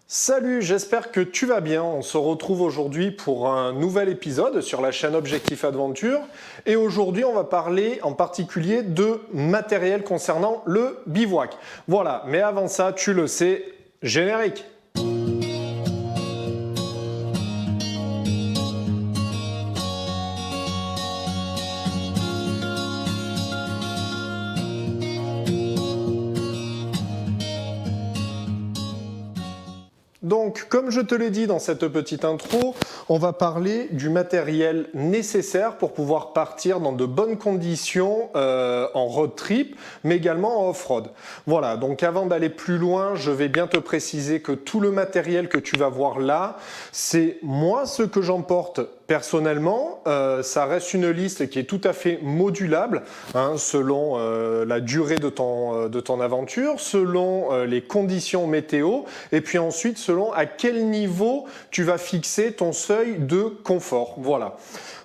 Salut, j'espère que tu vas bien. On se retrouve aujourd'hui pour un nouvel épisode sur la chaîne Objectif Adventure. Et aujourd'hui, on va parler en particulier de matériel concernant le bivouac. Voilà, mais avant ça, tu le sais, générique. Donc, comme je te l'ai dit dans cette petite intro, on va parler du matériel nécessaire pour pouvoir partir dans de bonnes conditions en road trip, mais également en off-road. Voilà, donc avant d'aller plus loin, je vais bien te préciser que tout le matériel que tu vas voir là, c'est moi ce que j'emporte personnellement. Ça reste une liste qui est tout à fait modulable selon la durée de ton aventure, selon les conditions météo, et puis ensuite selon à quel niveau tu vas fixer ton seuil de confort. Voilà.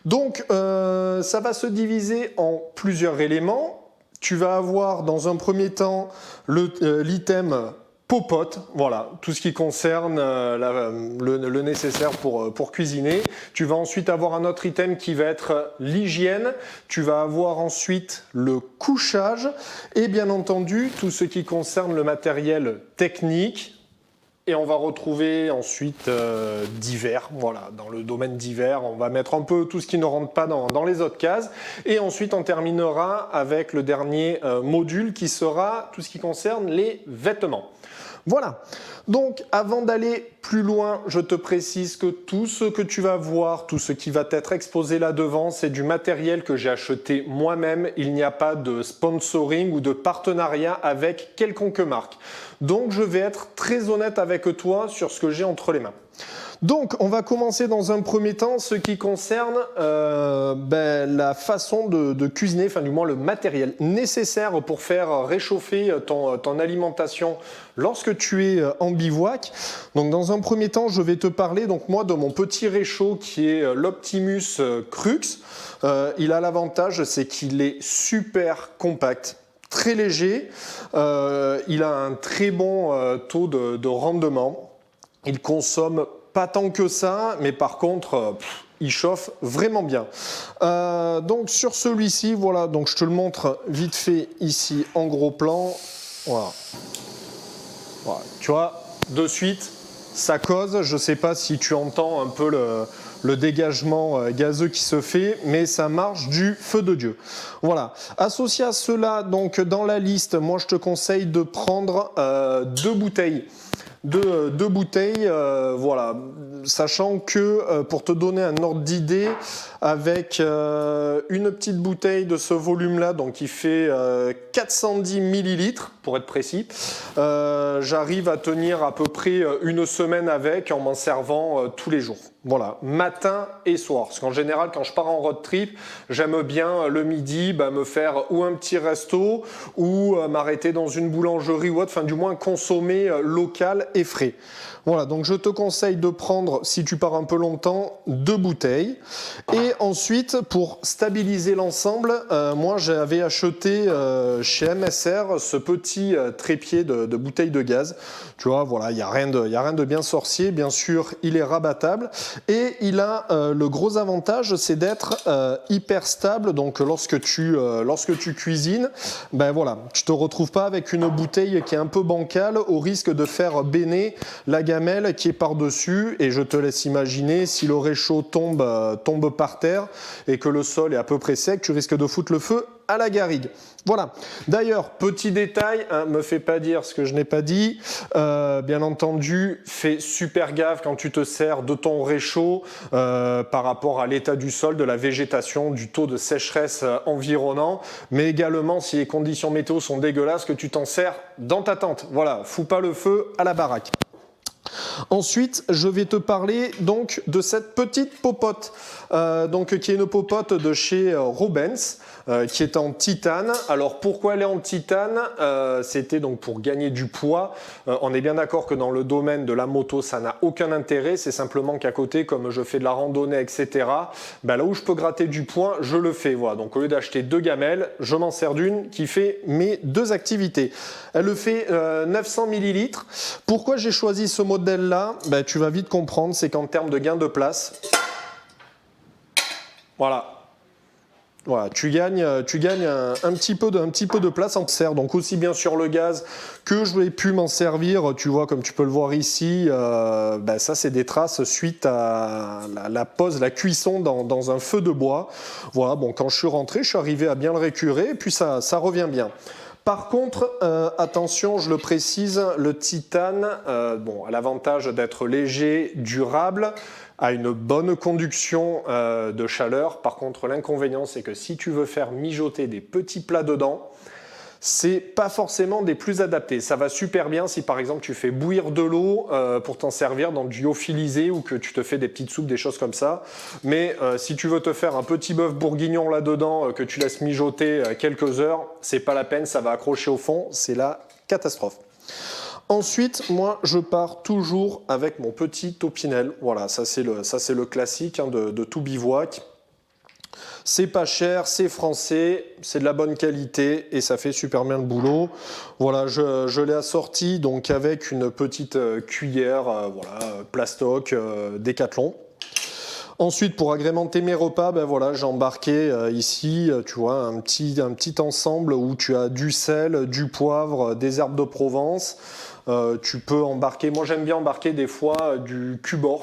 Donc ça va se diviser en plusieurs éléments. Tu vas avoir dans un premier temps l'item popote, voilà, tout ce qui concerne le nécessaire pour cuisiner. Tu vas ensuite avoir un autre item qui va être l'hygiène. Tu vas avoir ensuite le couchage et bien entendu tout ce qui concerne le matériel technique. Et on va retrouver ensuite divers, voilà, dans le domaine divers, on va mettre un peu tout ce qui ne rentre pas dans les autres cases. Et ensuite, on terminera avec le dernier module qui sera tout ce qui concerne les vêtements. Voilà, donc avant d'aller plus loin, je te précise que tout ce que tu vas voir, tout ce qui va être exposé là devant, c'est du matériel que j'ai acheté moi-même. Il n'y a pas de sponsoring ou de partenariat avec quelconque marque. Donc je vais être très honnête avec toi sur ce que j'ai entre les mains. Donc, on va commencer dans un premier temps ce qui concerne la façon de cuisiner, enfin du moins le matériel nécessaire pour faire réchauffer ton alimentation lorsque tu es en bivouac. Donc, dans un premier temps, je vais te parler donc moi de mon petit réchaud qui est l'Optimus Crux. Il a l'avantage, c'est qu'il est super compact. Très léger, il a un très bon taux de rendement, il consomme pas tant que ça, mais par contre, il chauffe vraiment bien. Donc sur celui-ci, voilà, donc je te le montre vite fait ici en gros plan. Voilà. Voilà. Tu vois, de suite, ça cause. Je ne sais pas si tu entends un peu le dégagement gazeux qui se fait, mais ça marche du feu de Dieu. Voilà. Associé à cela, donc dans la liste, moi je te conseille de prendre deux bouteilles. Deux bouteilles, voilà, sachant que pour te donner un ordre d'idée, avec une petite bouteille de ce volume-là, donc qui fait 410 millilitres pour être précis, j'arrive à tenir à peu près une semaine avec en m'en servant tous les jours. Voilà, matin et soir. Parce qu'en général, quand je pars en road trip, j'aime bien le midi me faire ou un petit resto ou m'arrêter dans une boulangerie ou autre, enfin du moins consommer local et frais. Voilà, donc je te conseille de prendre, si tu pars un peu longtemps, deux bouteilles. Et ensuite, pour stabiliser l'ensemble, moi j'avais acheté chez MSR ce petit trépied de bouteille de gaz. Tu vois, voilà, il n'y a rien de bien sorcier. Bien sûr, il est rabattable. Et il a le gros avantage, c'est d'être hyper stable. Donc lorsque tu cuisines, ben voilà, tu te retrouves pas avec une bouteille qui est un peu bancale au risque de faire béner la gamelle qui est par-dessus. Et je te laisse imaginer, si le réchaud tombe par terre et que le sol est à peu près sec, tu risques de foutre le feu à la garrigue. Voilà. D'ailleurs, petit détail, me fais pas dire ce que je n'ai pas dit. Bien entendu, fais super gaffe quand tu te sers de ton réchaud par rapport à l'état du sol, de la végétation, du taux de sécheresse environnant, mais également si les conditions météo sont dégueulasses, que tu t'en sers dans ta tente. Voilà, fous pas le feu à la baraque. Ensuite, je vais te parler donc de cette petite popote, qui est une popote de chez Robens, qui est en titane. Alors pourquoi elle est en titane? C'était donc pour gagner du poids. On est bien d'accord que dans le domaine de la moto, ça n'a aucun intérêt. C'est simplement qu'à côté, comme je fais de la randonnée, etc., là où je peux gratter du poids, je le fais. Voilà. Donc au lieu d'acheter deux gamelles, je m'en sers d'une qui fait mes deux activités. Elle le fait 900 millilitres. Pourquoi j'ai choisi ce modèle? modèle-là, ben, tu vas vite comprendre, c'est qu'en termes de gain de place, voilà. Voilà, tu gagnes un petit peu de place en serre, donc aussi bien sur le gaz que je vais pu m'en servir, tu vois, comme tu peux le voir ici, ben ça c'est des traces suite à la cuisson dans un feu de bois. Voilà, bon, quand je suis rentré, je suis arrivé à bien le récurer, et puis ça revient bien. Par contre, attention, je le précise, le titane bon, a l'avantage d'être léger, durable, a une bonne conduction de chaleur. Par contre, l'inconvénient, c'est que si tu veux faire mijoter des petits plats dedans, c'est pas forcément des plus adaptés. Ça va super bien si par exemple tu fais bouillir de l'eau pour t'en servir dans du lyophilisé ou que tu te fais des petites soupes, des choses comme ça. Mais si tu veux te faire un petit bœuf bourguignon là-dedans que tu laisses mijoter quelques heures, c'est pas la peine, ça va accrocher au fond, c'est la catastrophe. Ensuite, moi, je pars toujours avec mon petit Opinel. Voilà, ça c'est le classique hein, de tout bivouac. C'est pas cher, c'est français, c'est de la bonne qualité et ça fait super bien le boulot. Voilà, je l'ai assorti donc avec une petite cuillère, voilà, plastoc, Décathlon. Ensuite, pour agrémenter mes repas, ben voilà, j'ai embarqué ici, tu vois, un petit ensemble où tu as du sel, du poivre, des herbes de Provence. Tu peux embarquer, moi j'aime bien embarquer des fois du Cubor.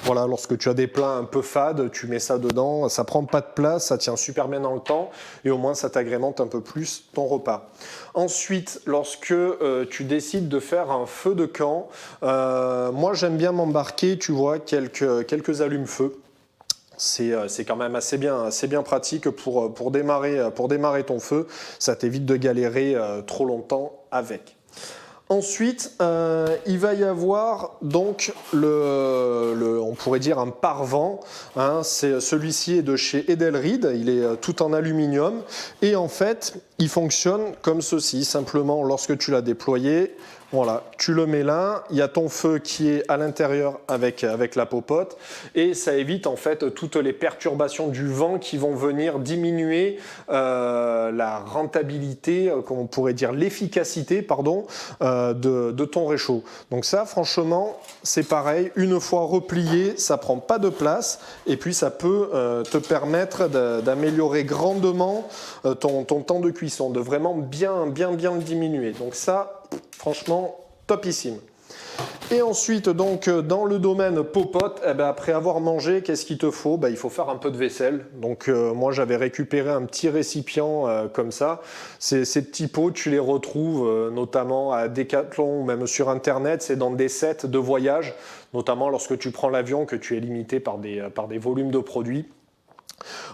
Voilà, lorsque tu as des plats un peu fades, tu mets ça dedans, ça prend pas de place, ça tient super bien dans le temps et au moins ça t'agrémente un peu plus ton repas. Ensuite, lorsque tu décides de faire un feu de camp, moi j'aime bien m'embarquer, tu vois, quelques allumes-feu. C'est quand même assez bien pratique pour démarrer ton feu. Ça t'évite de galérer trop longtemps avec. Ensuite, il va y avoir donc on pourrait dire un pare-vent. Hein, celui-ci est de chez Edelrid, il est tout en aluminium et en fait, il fonctionne comme ceci. Simplement, lorsque tu l'as déployé, voilà, tu le mets là, il y a ton feu qui est à l'intérieur avec la popote et ça évite en fait toutes les perturbations du vent qui vont venir diminuer la rentabilité, comme on pourrait dire l'efficacité, pardon, de ton réchaud. Donc ça, franchement, c'est pareil, une fois replié, ça prend pas de place et puis ça peut te permettre d'améliorer grandement ton temps de cuisson, de vraiment bien le diminuer. Donc ça, franchement, topissime. Et ensuite, donc, dans le domaine popote, eh ben, après avoir mangé, qu'est-ce qu'il te faut? Il faut faire un peu de vaisselle. Donc, moi, j'avais récupéré un petit récipient comme ça. Ces petits pots, tu les retrouves notamment à Decathlon ou même sur Internet. C'est dans des sets de voyage, notamment lorsque tu prends l'avion, que tu es limité par des volumes de produits.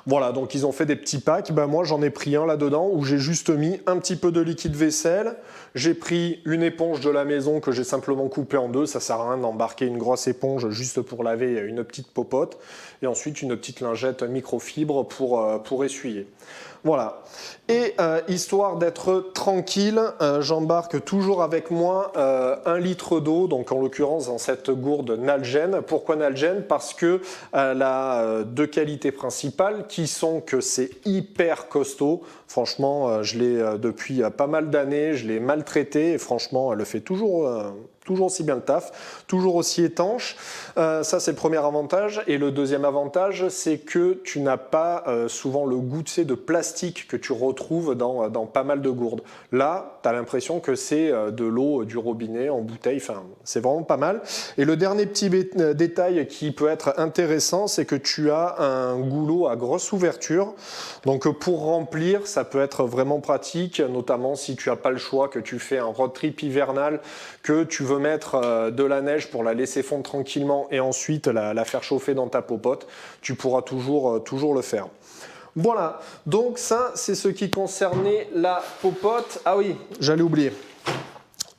Voilà, donc ils ont fait des petits packs. Moi, j'en ai pris un là-dedans où j'ai juste mis un petit peu de liquide vaisselle. J'ai pris une éponge de la maison que j'ai simplement coupée en deux. Ça sert à rien d'embarquer une grosse éponge juste pour laver une petite popote. Et ensuite, une petite lingette microfibre pour essuyer. Voilà. Et histoire d'être tranquille, j'embarque toujours avec moi 1 litre d'eau, donc en l'occurrence dans cette gourde Nalgene. Pourquoi Nalgene? Parce que elle a deux qualités principales qui sont que c'est hyper costaud. Franchement, je l'ai depuis pas mal d'années, je l'ai maltraité et franchement, elle le fait toujours aussi bien le taf, toujours aussi étanche. Ça, c'est le premier avantage. Et le deuxième avantage, c'est que tu n'as pas souvent le goût de plastique que tu retrouves dans pas mal de gourdes. Là, tu as l'impression que c'est de l'eau du robinet en bouteille. Enfin, c'est vraiment pas mal. Et le dernier petit détail qui peut être intéressant, c'est que tu as un goulot à grosse ouverture. Donc, pour remplir, ça peut être vraiment pratique, notamment si tu n'as pas le choix, que tu fais un road trip hivernal, que tu veux mettre de la neige pour la laisser fondre tranquillement et ensuite la faire chauffer dans ta popote, tu pourras toujours le faire. Voilà, donc ça c'est ce qui concernait la popote. Ah oui, j'allais oublier.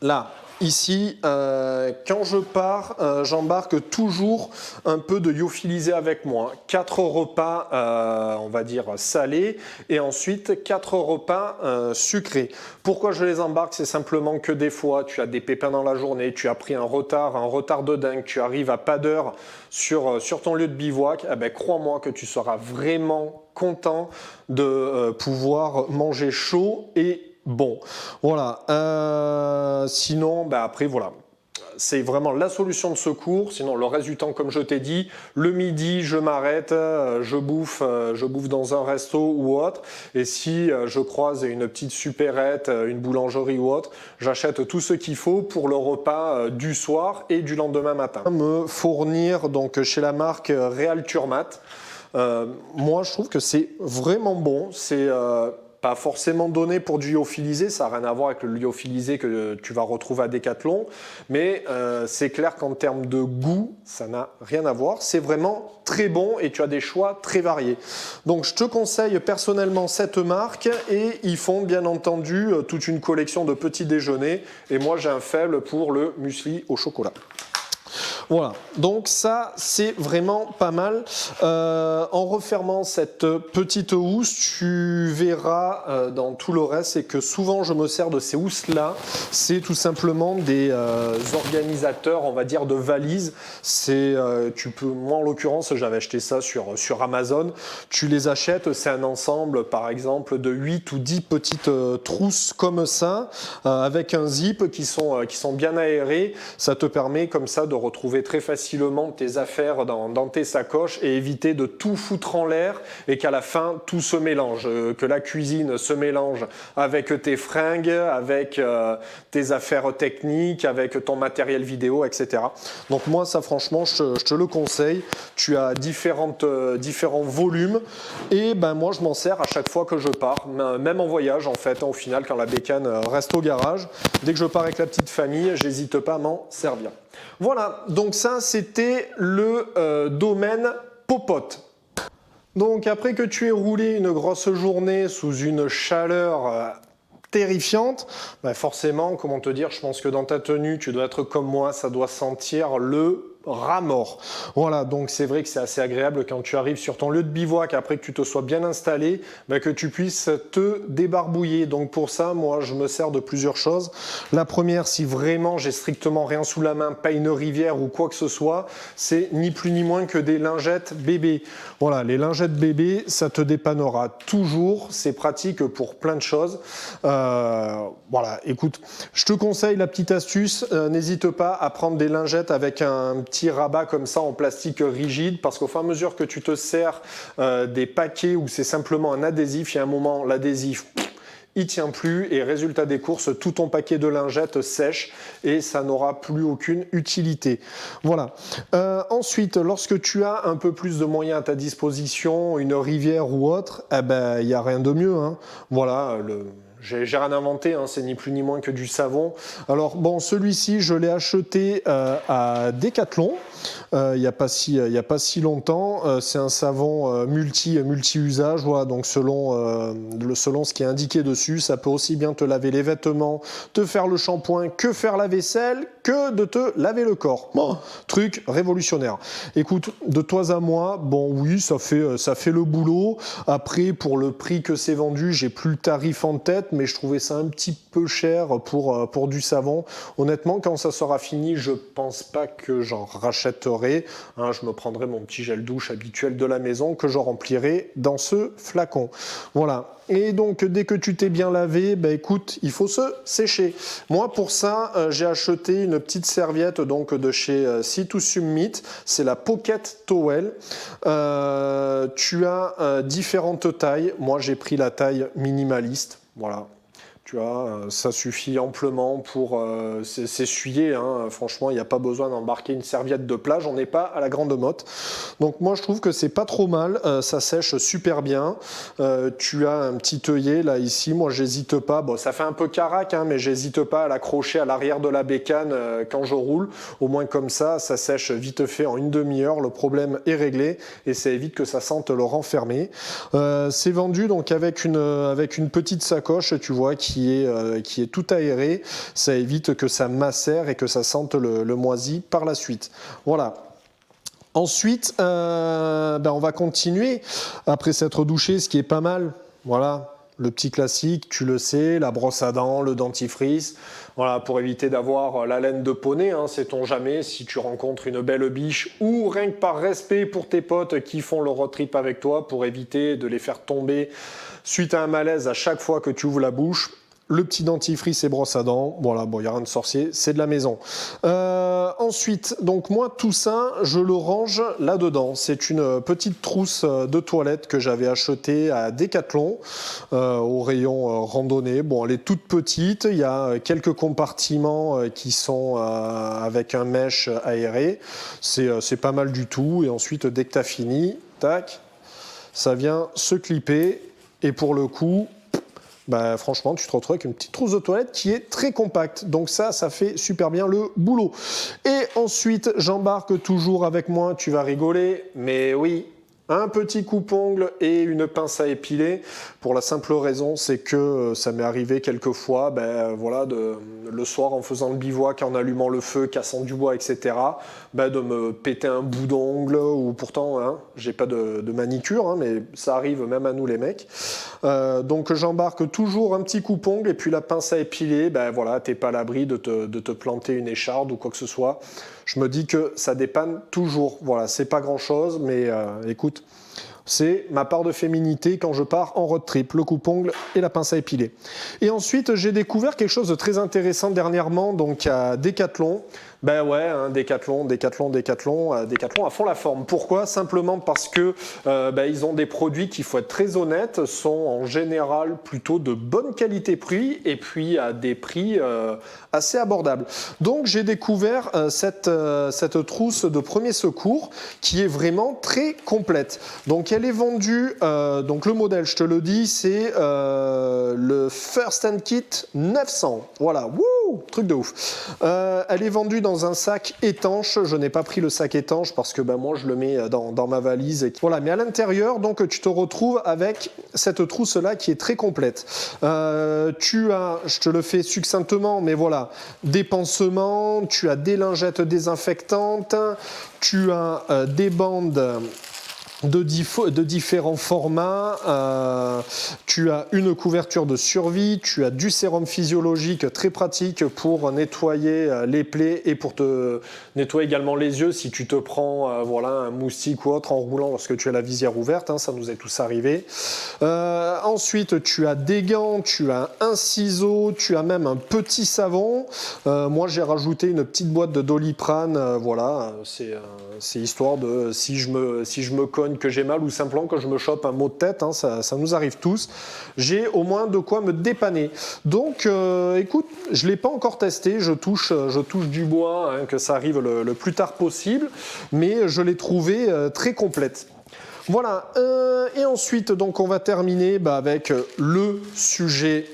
Là, ici, quand je pars, j'embarque toujours un peu de lyophilisé avec moi. 4 repas, on va dire, salés et ensuite 4 repas sucrés. Pourquoi je les embarque? C'est simplement que des fois, tu as des pépins dans la journée, tu as pris un retard de dingue, tu arrives à pas d'heure sur ton lieu de bivouac, eh ben, crois-moi que tu seras vraiment content de pouvoir manger chaud et bon. Voilà. Sinon, après, voilà. c'est vraiment la solution de secours. Sinon, le reste du temps, comme je t'ai dit, le midi, je m'arrête, je bouffe dans un resto ou autre. Et si je croise une petite supérette, une boulangerie ou autre, j'achète tout ce qu'il faut pour le repas du soir et du lendemain matin. Me fournir donc chez la marque Real Turmat. Moi, je trouve que c'est vraiment bon. C'est pas forcément donné pour du lyophilisé, ça n'a rien à voir avec le lyophilisé que tu vas retrouver à Decathlon, mais c'est clair qu'en termes de goût, ça n'a rien à voir. C'est vraiment très bon et tu as des choix très variés. Donc je te conseille personnellement cette marque et ils font bien entendu toute une collection de petits déjeuners et moi j'ai un faible pour le muesli au chocolat. Voilà, donc ça c'est vraiment pas mal. En refermant cette petite housse, tu verras dans tout le reste, c'est que souvent je me sers de ces housses-là. C'est tout simplement des organisateurs, on va dire, de valises. Moi en l'occurrence, j'avais acheté ça sur Amazon. Tu les achètes, c'est un ensemble par exemple de 8 ou 10 petites trousses comme ça, avec un zip qui sont bien aérés. Ça te permet comme ça de retrouver très facilement tes affaires dans tes sacoches et éviter de tout foutre en l'air et qu'à la fin tout se mélange, que la cuisine se mélange avec tes fringues, avec tes affaires techniques, avec ton matériel vidéo, etc. Donc moi ça franchement je te le conseille. Tu as différents volumes et ben moi je m'en sers à chaque fois que je pars, même en voyage en fait, au final quand la bécane reste au garage, dès que je pars avec la petite famille, j'hésite pas à m'en servir. Voilà, donc ça c'était le domaine popote. Donc après que tu aies roulé une grosse journée sous une chaleur terrifiante, bah forcément, comment te dire, je pense que dans ta tenue, tu dois être comme moi, ça doit sentir le rat mort. Voilà, donc c'est vrai que c'est assez agréable quand tu arrives sur ton lieu de bivouac, après que tu te sois bien installé, bah que tu puisses te débarbouiller. Donc pour ça, moi, je me sers de plusieurs choses. La première, si vraiment j'ai strictement rien sous la main, pas une rivière ou quoi que ce soit, c'est ni plus ni moins que des lingettes bébé. Voilà, les lingettes bébé, ça te dépannera toujours. C'est pratique pour plein de choses. Voilà, écoute, je te conseille la petite astuce. N'hésite pas à prendre des lingettes avec un petit rabat comme ça en plastique rigide, parce qu'au fur et à mesure que tu te sers des paquets où c'est simplement un adhésif, il y a un moment l'adhésif il tient plus et résultat des courses, tout ton paquet de lingettes sèche et ça n'aura plus aucune utilité. Voilà. Ensuite, lorsque tu as un peu plus de moyens à ta disposition, une rivière ou autre, eh ben, il n'y a rien de mieux, hein. Voilà, j'ai rien inventé, hein, c'est ni plus ni moins que du savon. Alors bon, celui-ci, je l'ai acheté à Decathlon. Il n'y a pas si longtemps. C'est un savon multi-usage. Voilà, donc selon ce qui est indiqué dessus, ça peut aussi bien te laver les vêtements, te faire le shampoing, que faire la vaisselle, que de te laver le corps. Bon, truc révolutionnaire. Écoute, de toi à moi, bon oui, ça fait le boulot. Après, pour le prix que c'est vendu, j'ai plus le tarif en tête, mais je trouvais ça un petit peu cher pour du savon. Honnêtement, quand ça sera fini, je pense pas que j'en rachèterai. Hein, je me prendrai mon petit gel douche habituel de la maison que je remplirai dans ce flacon. Voilà. Et donc, dès que tu t'es bien lavé, bah, écoute, il faut se sécher. Moi, pour ça, j'ai acheté une petite serviette donc, de chez C2 Submit. C'est la Pocket Towel. Tu as différentes tailles. Moi, j'ai pris la taille minimaliste. Voilà. Tu vois, ça suffit amplement pour s'essuyer. Hein. Franchement, il n'y a pas besoin d'embarquer une serviette de plage. On n'est pas à la grande motte. Donc moi, je trouve que c'est pas trop mal. Ça sèche super bien. Tu as un petit œillet là ici. Moi, j'hésite pas. Bon, ça fait un peu carac, hein, mais j'hésite pas à l'accrocher à l'arrière de la bécane quand je roule. Au moins comme ça sèche vite fait en une demi-heure. Le problème est réglé et ça évite que ça sente le renfermer. C'est vendu donc avec une petite sacoche, tu vois, qui est tout aéré, ça évite que ça macère et que ça sente le moisi par la suite. Voilà. Ensuite, on va continuer après s'être douché, ce qui est pas mal. Voilà. Le petit classique, tu le sais, la brosse à dents, le dentifrice, voilà, pour éviter d'avoir la laine de poney, hein, sait-on jamais, si tu rencontres une belle biche ou rien que par respect pour tes potes qui font le road trip avec toi, pour éviter de les faire tomber suite à un malaise à chaque fois que tu ouvres la bouche. Le petit dentifrice et brosse à dents, voilà, bon, il n'y a rien de sorcier, c'est de la maison. Ensuite, donc moi tout ça, je le range là-dedans. C'est une petite trousse de toilette que j'avais achetée à Decathlon au rayon randonnée. Bon, elle est toute petite. Il y a quelques compartiments qui sont avec un mesh aéré. C'est pas mal du tout. Et ensuite, dès que tu as fini, tac, ça vient se clipper. Et pour le coup, bah, franchement, tu te retrouves avec une petite trousse de toilette qui est très compacte. Donc ça fait super bien le boulot. Et ensuite, j'embarque toujours avec moi, tu vas rigoler, mais oui, un petit coupe-ongle et une pince à épiler. Pour la simple raison, c'est que ça m'est arrivé quelques fois, voilà, le soir en faisant le bivouac, en allumant le feu, cassant du bois, etc., de me péter un bout d'ongle, ou pourtant, hein, j'ai pas de manicure, hein, mais ça arrive même à nous les mecs. Donc j'embarque toujours un petit coupe-ongle et puis la pince à épiler, voilà, t'es pas à l'abri de te planter une écharde ou quoi que ce soit. Je me dis que ça dépanne toujours. Voilà, c'est pas grand-chose, mais écoute, c'est ma part de féminité quand je pars en road trip, le coupe-ongle et la pince à épiler. Et ensuite, j'ai découvert quelque chose de très intéressant dernièrement, donc à Decathlon. Ben ouais, hein, Decathlon à fond la forme. Pourquoi? Simplement parce que ils ont des produits qui, faut être très honnête, sont en général plutôt de bonne qualité-prix et puis à des prix assez abordables. Donc j'ai découvert cette trousse de premier secours qui est vraiment très complète. Donc elle est vendue, donc le modèle, je te le dis, c'est le First Aid Kit 900. Voilà, wouh, truc de ouf. Elle est vendue dans un sac étanche. Je n'ai pas pris le sac étanche parce que moi je le mets dans ma valise. Et voilà, mais à l'intérieur, donc tu te retrouves avec cette trousse-là qui est très complète. Tu as, je te le fais succinctement, mais voilà, des pansements, tu as des lingettes désinfectantes, tu as des bandes de différents formats, tu as une couverture de survie, tu as du sérum physiologique très pratique pour nettoyer les plaies et pour te nettoyer également les yeux si tu te prends voilà, un moustique ou autre en roulant lorsque tu as la visière ouverte, hein, ça nous est tous arrivé. Ensuite, tu as des gants, tu as un ciseau, tu as même un petit savon. Moi, j'ai rajouté une petite boîte de Doliprane, voilà, c'est histoire de si je me cogne, que j'ai mal ou simplement que je me chope un mot de tête, hein, ça nous arrive tous, j'ai au moins de quoi me dépanner. Donc écoute, je ne l'ai pas encore testé, je touche du bois, hein, que ça arrive le plus tard possible, mais je l'ai trouvé très complète. Voilà, et ensuite donc on va terminer avec le sujet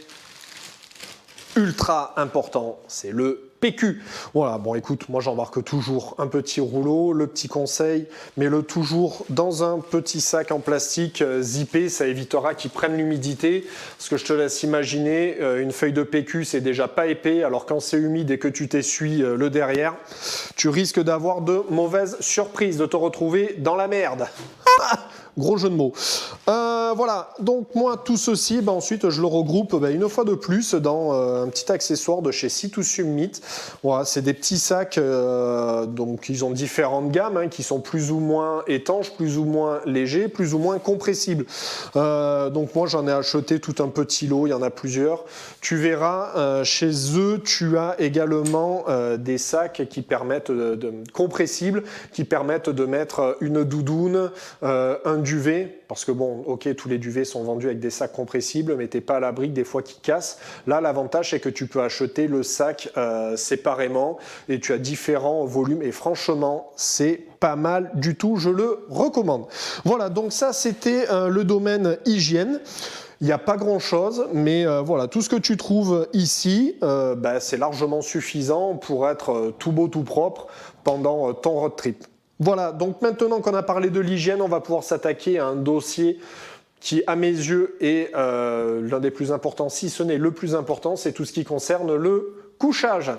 ultra important, c'est le PQ. Voilà, bon écoute, moi j'embarque toujours un petit rouleau, le petit conseil, mets-le toujours dans un petit sac en plastique zippé, ça évitera qu'il prenne l'humidité, parce que je te laisse imaginer, une feuille de PQ c'est déjà pas épais, alors quand c'est humide et que tu t'essuies le derrière, tu risques d'avoir de mauvaises surprises, de te retrouver dans la merde. Gros jeu de mots. Voilà, donc moi tout ceci, ensuite je le regroupe une fois de plus dans un petit accessoire de chez Sea to Summit. Voilà, c'est des petits sacs, donc ils ont différentes gammes, hein, qui sont plus ou moins étanches, plus ou moins légers, plus ou moins compressibles. Donc moi j'en ai acheté tout un petit lot, il y en a plusieurs. Tu verras, chez eux, tu as également des sacs qui permettent compressibles, qui permettent de mettre une doudoune, un duvet, parce que bon, ok, tous les duvets sont vendus avec des sacs compressibles, mais t'es pas à l'abri des fois qui cassent. Là, l'avantage, c'est que tu peux acheter le sac séparément et tu as différents volumes et franchement, c'est pas mal du tout, je le recommande. Voilà, donc ça, c'était le domaine hygiène. Il n'y a pas grand-chose, mais voilà, tout ce que tu trouves ici, c'est largement suffisant pour être tout beau, tout propre pendant ton road trip. Voilà, donc maintenant qu'on a parlé de l'hygiène, on va pouvoir s'attaquer à un dossier qui, à mes yeux, est l'un des plus importants, si ce n'est le plus important, c'est tout ce qui concerne le couchage.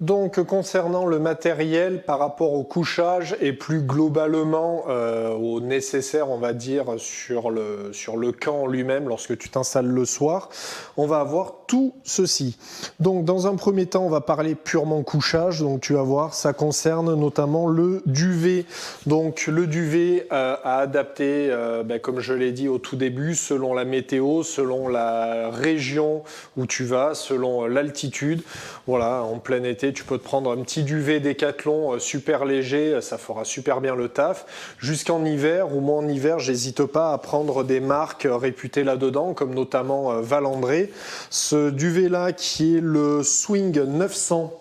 Donc concernant le matériel par rapport au couchage et plus globalement au nécessaire, on va dire, sur le camp lui-même lorsque tu t'installes le soir, on va avoir tout ceci. Donc dans un premier temps, on va parler purement couchage. Donc tu vas voir, ça concerne notamment le duvet. Donc le duvet à adapter, comme je l'ai dit au tout début, selon la météo, selon la région où tu vas, selon l'altitude. Voilà, en plein été, tu peux te prendre un petit duvet Décathlon super léger, ça fera super bien le taf. Jusqu'en hiver, ou moi en hiver, j'hésite pas à prendre des marques réputées là-dedans, comme notamment Valandré. Ce duvet-là qui est le Swing 900,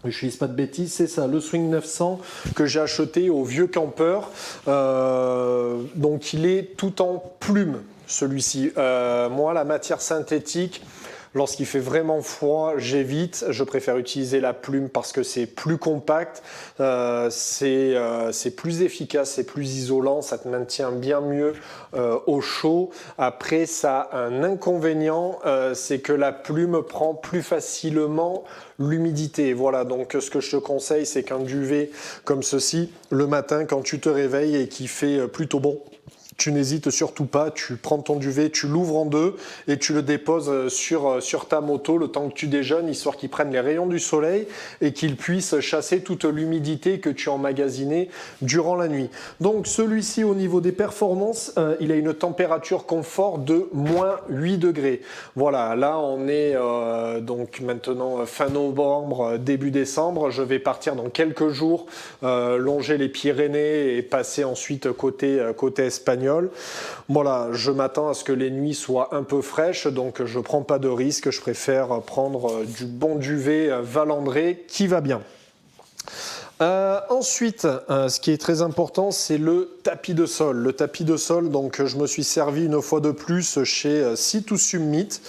je ne dis pas de bêtises, c'est ça, le Swing 900 que j'ai acheté au Vieux Campeur. Donc il est tout en plume, celui-ci. Moi, la matière synthétique, lorsqu'il fait vraiment froid, j'évite. Je préfère utiliser la plume parce que c'est plus compact, c'est plus efficace, c'est plus isolant, ça te maintient bien mieux au chaud. Après, ça a un inconvénient, c'est que la plume prend plus facilement l'humidité. Voilà, donc ce que je te conseille, c'est qu'un duvet comme ceci, le matin, quand tu te réveilles et qu'il fait plutôt bon, tu n'hésites surtout pas, tu prends ton duvet, tu l'ouvres en deux et tu le déposes sur ta moto le temps que tu déjeunes, histoire qu'il prenne les rayons du soleil et qu'il puisse chasser toute l'humidité que tu as emmagasinée durant la nuit. Donc celui-ci, au niveau des performances, il a une température confort de moins 8 degrés. Voilà, là on est donc maintenant fin novembre, début décembre. Je vais partir dans quelques jours, longer les Pyrénées et passer ensuite côté espagnol. Voilà, je m'attends à ce que les nuits soient un peu fraîches, donc je ne prends pas de risque, je préfère prendre du bon duvet Valandré qui va bien. Ensuite, ce qui est très important, c'est le tapis de sol. Le tapis de sol, donc je me suis servi une fois de plus chez Sea2Summit.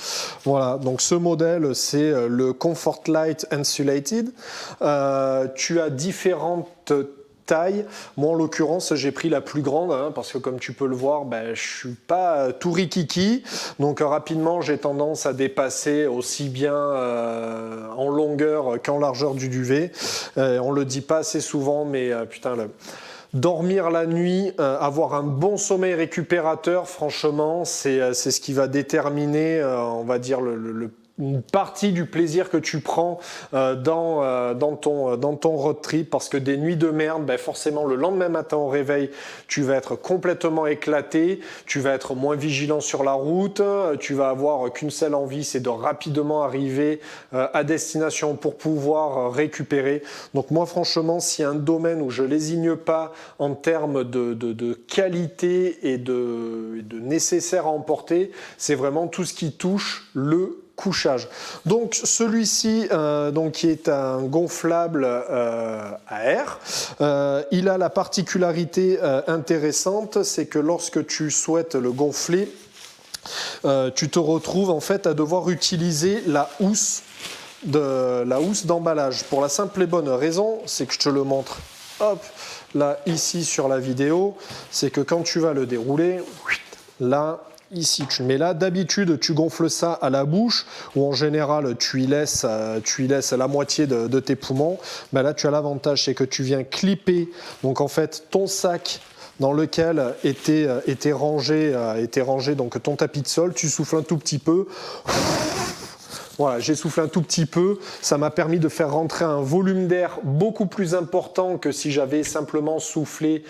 Voilà, donc ce modèle, c'est le Comfort Light Insulated. Tu as différentes taille. Moi, en l'occurrence, j'ai pris la plus grande parce que, comme tu peux le voir, je suis pas tout rikiki. Donc, rapidement, j'ai tendance à dépasser aussi bien en longueur qu'en largeur du duvet. On le dit pas assez souvent, mais putain, dormir la nuit, avoir un bon sommeil récupérateur, franchement, c'est ce qui va déterminer, on va dire, une partie du plaisir que tu prends dans ton road trip, parce que des nuits de merde, forcément le lendemain matin au réveil, tu vas être complètement éclaté, tu vas être moins vigilant sur la route, tu vas avoir qu'une seule envie, c'est de rapidement arriver à destination pour pouvoir récupérer. Donc moi, franchement, s'il y a un domaine où je lésigne pas en termes de qualité et de nécessaire à emporter, c'est vraiment tout ce qui touche le couchage. Donc celui-ci, qui est un gonflable à air, il a la particularité intéressante, c'est que lorsque tu souhaites le gonfler, tu te retrouves en fait à devoir utiliser la housse d'emballage. Pour la simple et bonne raison, c'est que je te le montre, hop, là ici sur la vidéo, c'est que quand tu vas le dérouler, là, ici tu le mets là, d'habitude tu gonfles ça à la bouche ou en général tu y laisses la moitié de tes poumons. Là tu as l'avantage, c'est que tu viens clipper donc en fait ton sac dans lequel était rangé donc ton tapis de sol, tu souffles un tout petit peu. Voilà, j'ai soufflé un tout petit peu, ça m'a permis de faire rentrer un volume d'air beaucoup plus important que si j'avais simplement soufflé,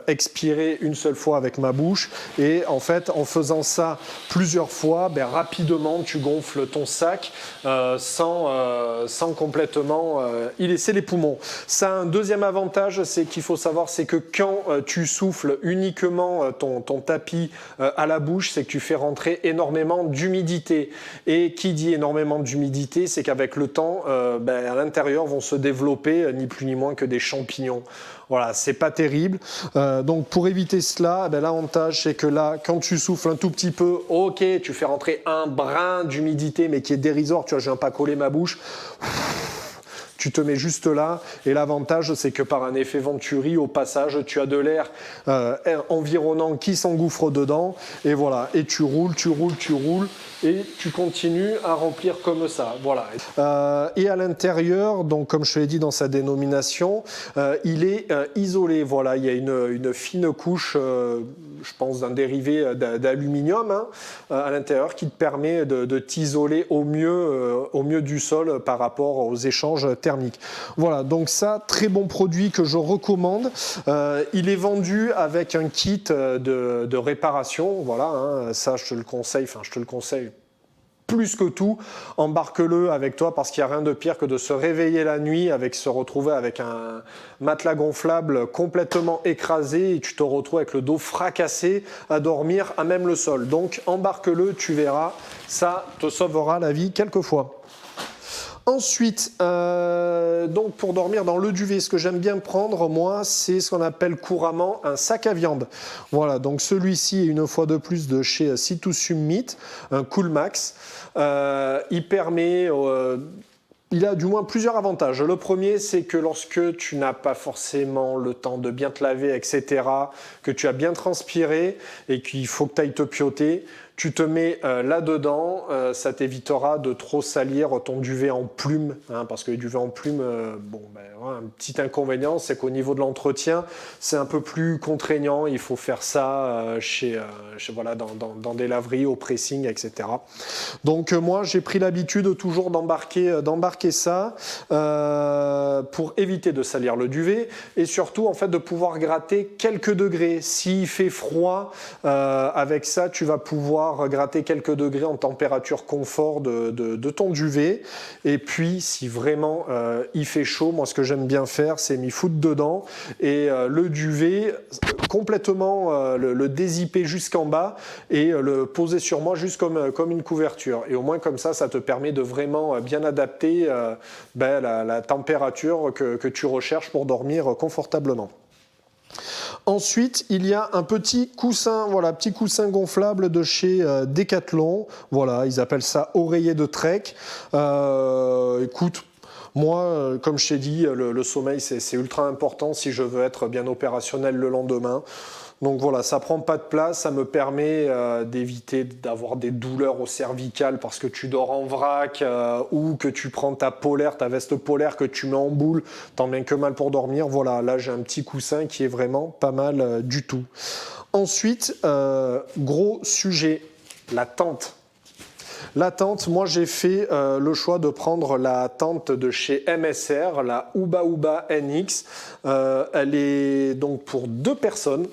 expiré une seule fois avec ma bouche. Et en fait, en faisant ça plusieurs fois, rapidement tu gonfles ton sac sans complètement y laisser les poumons. Ça a un deuxième avantage, c'est qu'il faut savoir, c'est que quand tu souffles uniquement ton tapis à la bouche, c'est que tu fais rentrer énormément d'humidité. Et qui dit énormément d'humidité, c'est qu'avec le temps, à l'intérieur vont se développer ni plus ni moins que des champignons. Voilà, c'est pas terrible. Donc pour éviter cela, l'avantage c'est que là, quand tu souffles un tout petit peu, ok, tu fais rentrer un brin d'humidité, mais qui est dérisoire. Tu vois, je viens pas coller ma bouche. Tu te mets juste là, et l'avantage c'est que par un effet Venturi, au passage, tu as de l'air environnant qui s'engouffre dedans, et voilà, et tu roules, et tu continues à remplir comme ça, voilà. Et à l'intérieur, donc comme je te l'ai dit dans sa dénomination, il est isolé, voilà, il y a une fine couche je pense d'un dérivé d'aluminium hein, à l'intérieur qui te permet de t'isoler au mieux du sol par rapport aux échanges thermiques. Voilà, donc ça, très bon produit que je recommande. Il est vendu avec un kit de réparation, voilà, hein, ça je te le conseille, plus que tout, embarque-le avec toi parce qu'il n'y a rien de pire que de se réveiller la nuit avec se retrouver avec un matelas gonflable complètement écrasé et tu te retrouves avec le dos fracassé à dormir à même le sol. Donc embarque-le, tu verras, ça te sauvera la vie quelquefois. Ensuite, donc pour dormir dans le duvet, ce que j'aime bien prendre, moi, c'est ce qu'on appelle couramment un sac à viande. Voilà, donc celui-ci est une fois de plus de chez Situsium Meat, un Coolmax. Il permet... il a du moins plusieurs avantages. Le premier, c'est que lorsque tu n'as pas forcément le temps de bien te laver, etc., que tu as bien transpiré et qu'il faut que tu ailles te pioter, tu te mets là-dedans, ça t'évitera de trop salir ton duvet en plume, hein, parce que le duvet en plume, un petit inconvénient, c'est qu'au niveau de l'entretien, c'est un peu plus contraignant, il faut faire ça voilà, dans des laveries, au pressing, etc. Donc moi, j'ai pris l'habitude toujours d'embarquer ça pour éviter de salir le duvet et surtout en fait de pouvoir gratter quelques degrés. S'il fait froid, avec ça, tu vas pouvoir gratter quelques degrés en température confort de ton duvet. Et puis, si vraiment il fait chaud, moi, ce que j'aime bien faire, c'est m'y foutre dedans et le duvet complètement le dézipper jusqu'en bas et le poser sur moi juste comme une couverture. Et au moins, comme ça te permet de vraiment bien adapter la température que tu recherches pour dormir confortablement. Ensuite, il y a un petit coussin, voilà, petit coussin gonflable de chez Decathlon. Voilà, ils appellent ça oreiller de trek. Écoute, moi, comme je t'ai dit, le sommeil, c'est ultra important si je veux être bien opérationnel le lendemain. Donc voilà, ça prend pas de place, ça me permet d'éviter d'avoir des douleurs au cervical parce que tu dors en vrac ou que tu prends ta veste polaire que tu mets en boule, tant bien que mal pour dormir. Voilà, là j'ai un petit coussin qui est vraiment pas mal du tout. Ensuite, gros sujet, la tente. La tente, moi j'ai fait le choix de prendre la tente de chez MSR, la Uba Uba NX. Elle est donc pour 2 personnes.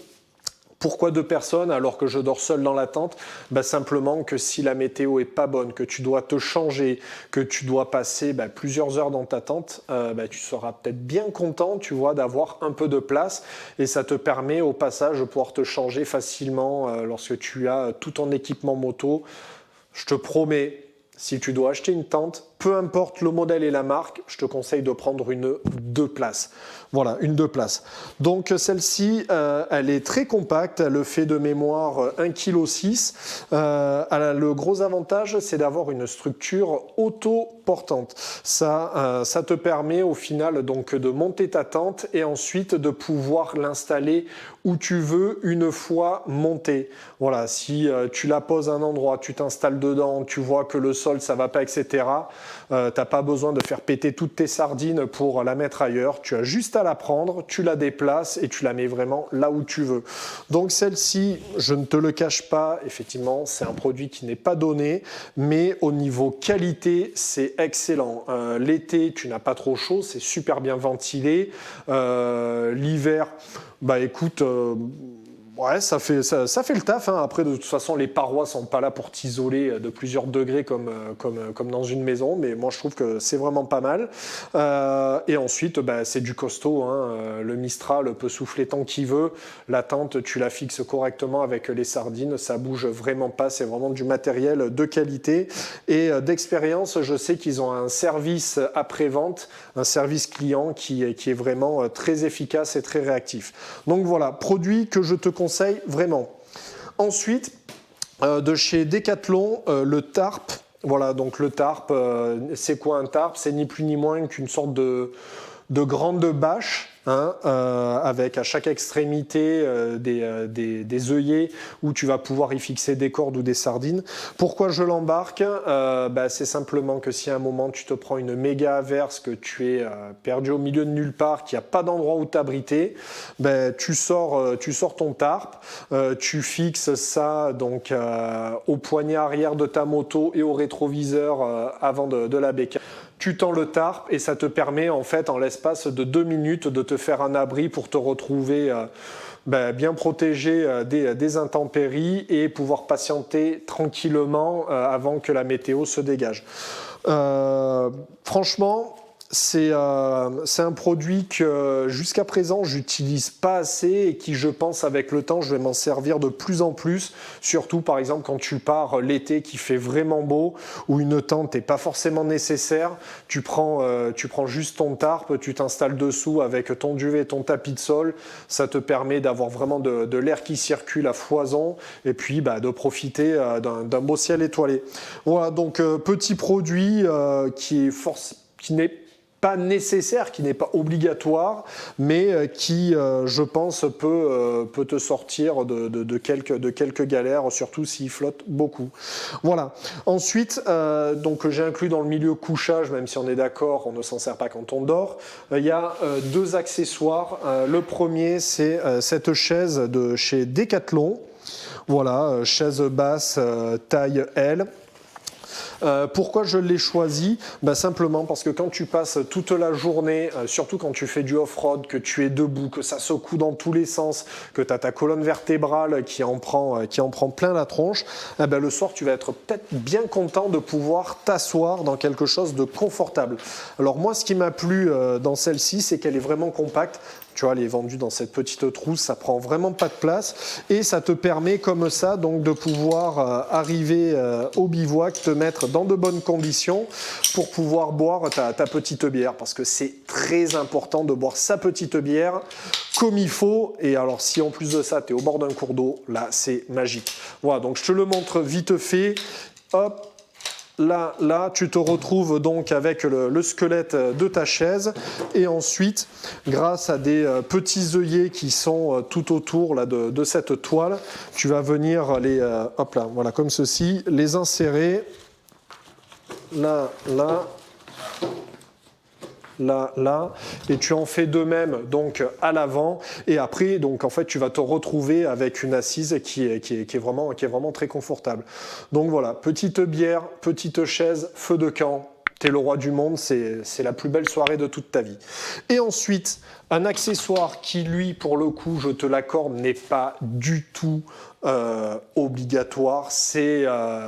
Pourquoi 2 personnes alors que je dors seul dans la tente? Simplement que si la météo est pas bonne, que tu dois te changer, que tu dois passer plusieurs heures dans ta tente, tu seras peut-être bien content, tu vois, d'avoir un peu de place et ça te permet au passage de pouvoir te changer facilement lorsque tu as tout ton équipement moto. Je te promets, si tu dois acheter une tente, peu importe le modèle et la marque, je te conseille de prendre une 2 places. Voilà, une 2 places. Donc celle-ci, elle est très compacte, elle fait de mémoire 1,6 kg. Le gros avantage, c'est d'avoir une structure auto-portante. Ça te permet au final donc de monter ta tente et ensuite de pouvoir l'installer où tu veux une fois montée. Voilà, si tu la poses à un endroit, tu t'installes dedans, tu vois que le sol ça va pas, etc. T'as pas besoin de faire péter toutes tes sardines pour la mettre ailleurs. Tu as juste à la prendre, tu la déplaces et tu la mets vraiment là où tu veux. Donc celle-ci, je ne te le cache pas, effectivement, c'est un produit qui n'est pas donné, mais au niveau qualité, c'est excellent. L'été, tu n'as pas trop chaud, c'est super bien ventilé. L'hiver, écoute... Ouais, ça fait le taf. Hein. Après, de toute façon, les parois sont pas là pour t'isoler de plusieurs degrés comme dans une maison, mais moi, je trouve que c'est vraiment pas mal. Et ensuite, c'est du costaud. Hein. Le Mistral peut souffler tant qu'il veut. La tente, tu la fixes correctement avec les sardines. Ça bouge vraiment pas. C'est vraiment du matériel de qualité. Et d'expérience, je sais qu'ils ont un service après-vente, un service client qui est vraiment très efficace et très réactif. Donc voilà, produit que je te conseille vraiment. Ensuite, de chez Decathlon, le tarp. Voilà, donc le tarp, c'est quoi un tarp? C'est ni plus ni moins qu'une sorte de grande bâche hein, avec à chaque extrémité des œillets où tu vas pouvoir y fixer des cordes ou des sardines. Pourquoi je l'embarque? C'est simplement que si à un moment tu te prends une méga averse, que tu es perdu au milieu de nulle part, qu'il n'y a pas d'endroit où t'abriter, tu sors ton tarp, tu fixes ça donc au poignet arrière de ta moto et au rétroviseur avant de la bécane. Tu tends le tarp et ça te permet en fait en l'espace de 2 minutes de te faire un abri pour te retrouver bien protégé des intempéries et pouvoir patienter tranquillement avant que la météo se dégage. Franchement, c'est un produit que jusqu'à présent j'utilise pas assez et qui, je pense, avec le temps je vais m'en servir de plus en plus, surtout par exemple quand tu pars l'été qui fait vraiment beau, où une tente n'est pas forcément nécessaire, tu prends juste ton tarp, tu t'installes dessous avec ton duvet et ton tapis de sol, ça te permet d'avoir vraiment de l'air qui circule à foison et puis de profiter d'un beau ciel étoilé. Voilà, donc petit produit qui n'est pas nécessaire, qui n'est pas obligatoire, mais qui, je pense, peut te sortir de quelques galères, surtout s'il flotte beaucoup. Voilà. Ensuite, donc j'ai inclus dans le milieu couchage, même si on est d'accord, on ne s'en sert pas quand on dort. Il y a 2 accessoires. Le premier, c'est cette chaise de chez Decathlon. Voilà, chaise basse taille L. Pourquoi je l'ai choisi? Simplement parce que quand tu passes toute la journée, surtout quand tu fais du off-road, que tu es debout, que ça secoue dans tous les sens, que tu as ta colonne vertébrale qui en prend plein la tronche, le soir tu vas être peut-être bien content de pouvoir t'asseoir dans quelque chose de confortable. Alors moi, ce qui m'a plu dans celle-ci, c'est qu'elle est vraiment compacte. Tu vois, elle est vendue dans cette petite trousse, ça prend vraiment pas de place et ça te permet comme ça donc de pouvoir arriver au bivouac, te mettre dans de bonnes conditions pour pouvoir boire ta petite bière, parce que c'est très important de boire sa petite bière comme il faut. Et alors si en plus de ça tu es au bord d'un cours d'eau, là c'est magique. Voilà, donc je te le montre vite fait. Hop. Là, tu te retrouves donc avec le squelette de ta chaise et ensuite, grâce à des petits œillets qui sont tout autour là, de cette toile, tu vas venir les, hop là, voilà, comme ceci, les insérer là, et tu en fais de même donc à l'avant, et après donc en fait tu vas te retrouver avec une assise qui est vraiment très confortable. Donc voilà, petite bière, petite chaise, feu de camp, t'es le roi du monde, c'est la plus belle soirée de toute ta vie. Et ensuite, un accessoire qui lui, pour le coup, je te l'accorde, n'est pas du tout obligatoire, c'est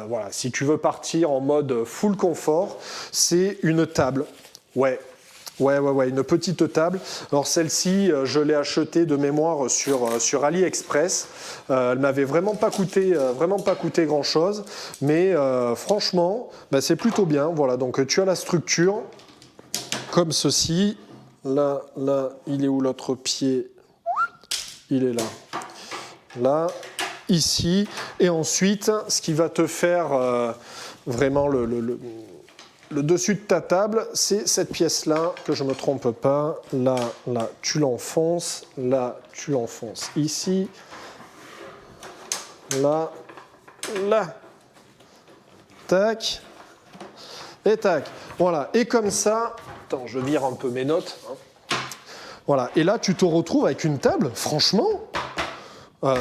voilà, si tu veux partir en mode full confort, c'est une table. Ouais, une petite table. Alors celle-ci, je l'ai achetée de mémoire sur AliExpress. Elle m'avait vraiment pas coûté grand-chose, mais franchement, c'est plutôt bien. Voilà, donc tu as la structure comme ceci. Là, il est où l'autre pied? Il est là. Là, ici. Et ensuite, ce qui va te faire vraiment le dessus de ta table, c'est cette pièce-là, que je ne me trompe pas. Là, tu l'enfonces. Là, tu l'enfonces ici. Là. Tac. Et tac. Voilà. Et comme ça... Attends, je vire un peu mes notes. Voilà. Et là, tu te retrouves avec une table, franchement,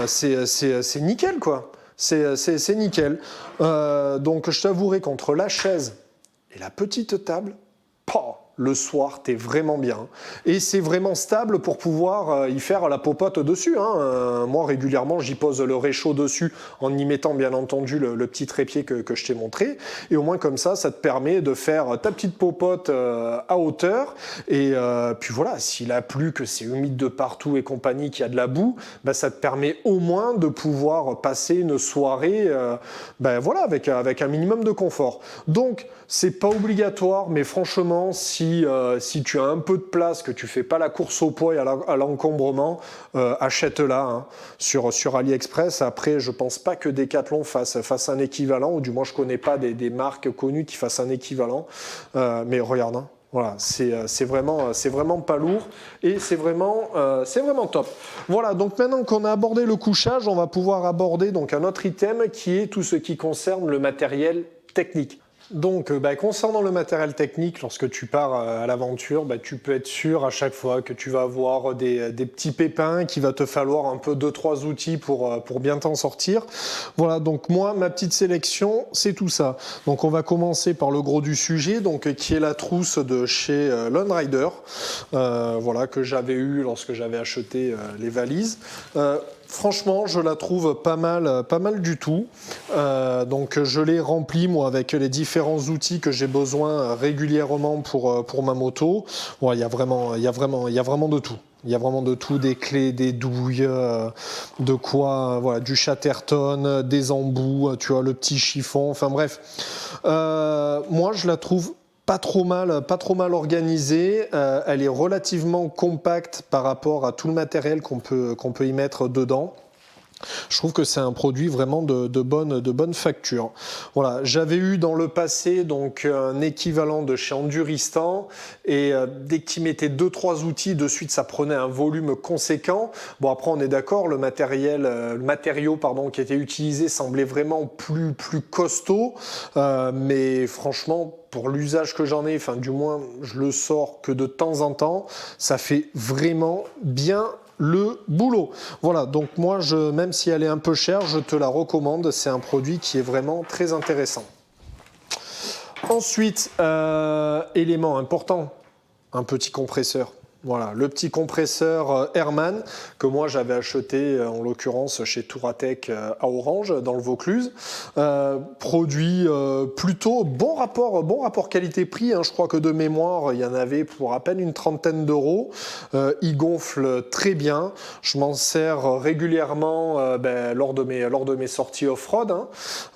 c'est nickel, quoi. C'est nickel. Donc, je t'avouerai qu'entre la chaise et la petite table, le soir, t'es vraiment bien. Et c'est vraiment stable pour pouvoir y faire la popote dessus. Moi, régulièrement, j'y pose le réchaud dessus en y mettant, bien entendu, le petit trépied que je t'ai montré. Et au moins, comme ça te permet de faire ta petite popote à hauteur. Et puis voilà, s'il a plu, que c'est humide de partout et compagnie, qu'il y a de la boue, ça te permet au moins de pouvoir passer une soirée voilà, avec un minimum de confort. Donc, c'est pas obligatoire, mais franchement, si tu as un peu de place, que tu fais pas la course au poids et à l'encombrement, achète-la sur AliExpress. Après, je pense pas que Decathlon fasse un équivalent, ou du moins je connais pas des marques connues qui fassent un équivalent. Mais regarde, Voilà, c'est vraiment pas lourd et c'est vraiment top. Voilà, donc maintenant qu'on a abordé le couchage, on va pouvoir aborder donc un autre item qui est tout ce qui concerne le matériel technique. Donc, concernant le matériel technique, lorsque tu pars à l'aventure, tu peux être sûr à chaque fois que tu vas avoir des petits pépins, qu'il va te falloir un peu 2-3 outils pour bien t'en sortir. Voilà, donc moi, ma petite sélection, c'est tout ça. Donc, on va commencer par le gros du sujet, donc qui est la trousse de chez Lone Rider, voilà, que j'avais eu lorsque j'avais acheté les valises. Franchement, je la trouve pas mal du tout. Donc, je l'ai remplie, moi, avec les différents outils que j'ai besoin régulièrement pour ma moto. Ouais, il y a vraiment de tout. Il y a vraiment de tout, des clés, des douilles, de quoi, voilà, du Chatterton, des embouts, tu vois, le petit chiffon, enfin bref. Moi, je la trouve pas trop mal organisée. Elle est relativement compacte par rapport à tout le matériel qu'on peut y mettre dedans. Je trouve que c'est un produit vraiment de bonne facture. Voilà, j'avais eu dans le passé donc un équivalent de chez Enduristan et dès que tu mettais 2-3 outils de suite, ça prenait un volume conséquent. Bon, après on est d'accord, le matériau qui était utilisé semblait vraiment plus costaud, mais franchement pour l'usage que j'en ai, enfin du moins je le sors que de temps en temps, ça fait vraiment bien le boulot. Voilà, donc moi, même si elle est un peu chère, je te la recommande. C'est un produit qui est vraiment très intéressant. Ensuite, élément important, un petit compresseur. Voilà, le petit compresseur Herman que moi j'avais acheté en l'occurrence chez Touratech à Orange dans le Vaucluse. Produit plutôt bon rapport qualité-prix. Hein, je crois que de mémoire il y en avait pour à peine une trentaine d'euros. Il gonfle très bien. Je m'en sers régulièrement lors de mes sorties off-road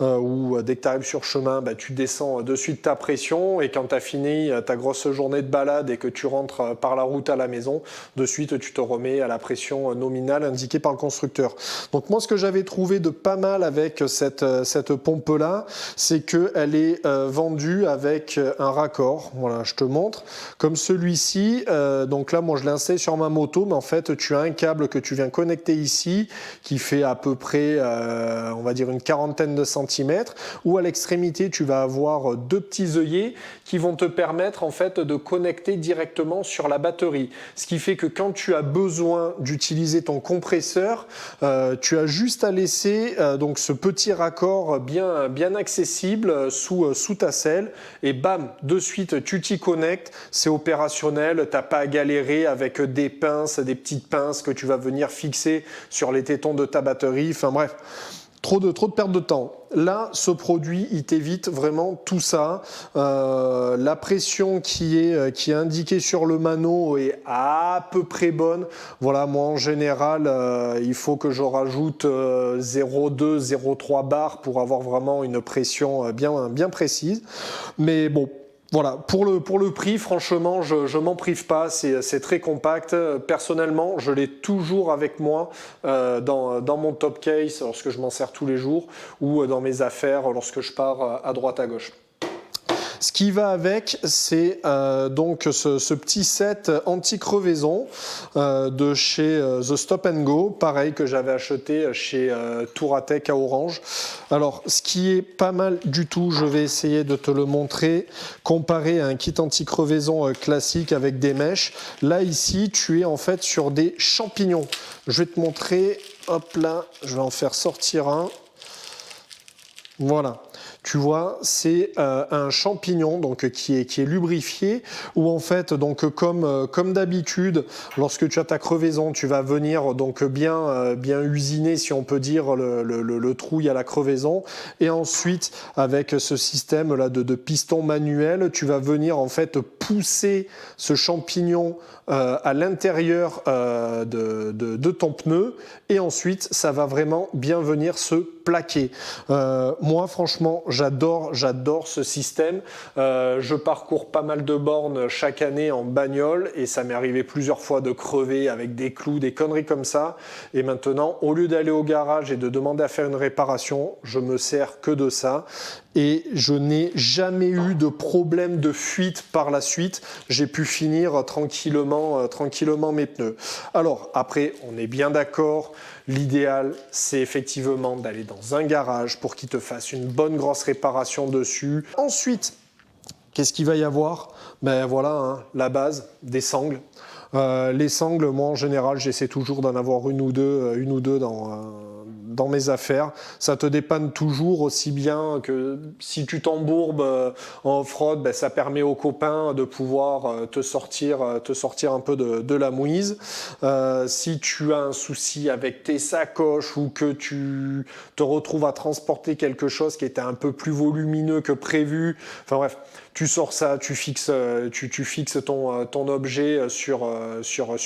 où dès que tu arrives sur chemin, tu descends de suite ta pression et quand tu as fini ta grosse journée de balade et que tu rentres par la route à la maison, de suite tu te remets à la pression nominale indiquée par le constructeur. Donc moi ce que j'avais trouvé de pas mal avec cette pompe là, c'est qu'elle est vendue avec un raccord. Voilà, je te montre. Comme celui-ci, donc là moi je l'ai installé sur ma moto, mais en fait tu as un câble que tu viens connecter ici qui fait à peu près on va dire une quarantaine de centimètres, où à l'extrémité tu vas avoir 2 petits œillets qui vont te permettre en fait de connecter directement sur la batterie. Ce qui fait que quand tu as besoin d'utiliser ton compresseur, tu as juste à laisser donc ce petit raccord bien accessible sous ta selle et bam, de suite tu t'y connectes, c'est opérationnel, t'as pas à galérer avec des pinces, des petites pinces que tu vas venir fixer sur les tétons de ta batterie, enfin bref. Trop de perte de temps. Là, ce produit, il t'évite vraiment tout ça. La pression qui est indiquée sur le mano est à peu près bonne. Voilà, moi en général, il faut que je rajoute 0,2, 0,3 bars pour avoir vraiment une pression bien précise. Mais bon. Voilà, pour le prix, franchement, je m'en prive pas, c'est très compact. Personnellement, je l'ai toujours avec moi dans mon top case lorsque je m'en sers tous les jours ou dans mes affaires lorsque je pars à droite à gauche. Ce qui va avec, c'est donc ce petit set anti-crevaison de chez The Stop & Go, pareil que j'avais acheté chez Touratech à Orange. Alors, ce qui est pas mal du tout, je vais essayer de te le montrer, comparé à un kit anti-crevaison classique avec des mèches. Là, ici, tu es en fait sur des champignons. Je vais te montrer, hop là, je vais en faire sortir un. Voilà. Tu vois, c'est un champignon donc qui est lubrifié, où en fait donc comme d'habitude, lorsque tu as ta crevaison, tu vas venir donc bien usiner, si on peut dire, le trouille à la crevaison, et ensuite avec ce système là de piston manuel, tu vas venir en fait pousser ce champignon à l'intérieur de ton pneu, et ensuite ça va vraiment bien venir se plaquer. Moi franchement j'adore ce système. Je parcours pas mal de bornes chaque année en bagnole et ça m'est arrivé plusieurs fois de crever avec des clous, des conneries comme ça. Et maintenant, au lieu d'aller au garage et de demander à faire une réparation, je me sers que de ça. et je n'ai jamais eu de problème de fuite par la suite. J'ai pu finir tranquillement mes pneus. Alors après, on est bien d'accord, l'idéal c'est effectivement d'aller dans un garage pour qu'il te fasse une bonne grosse réparation dessus. Ensuite, qu'est-ce qu'il va y avoir? Ben voilà, hein, la base, des sangles. Les sangles, moi en général, j'essaie toujours d'en avoir une ou deux dans mes affaires. Ça te dépanne toujours aussi bien que si tu t'embourbes en off-road, ben, ça permet aux copains de pouvoir te sortir un peu de la mouise. Si tu as un souci avec tes sacoches ou que tu te retrouves à transporter quelque chose qui était un peu plus volumineux que prévu, enfin bref, tu sors ça, tu fixes ton objet sur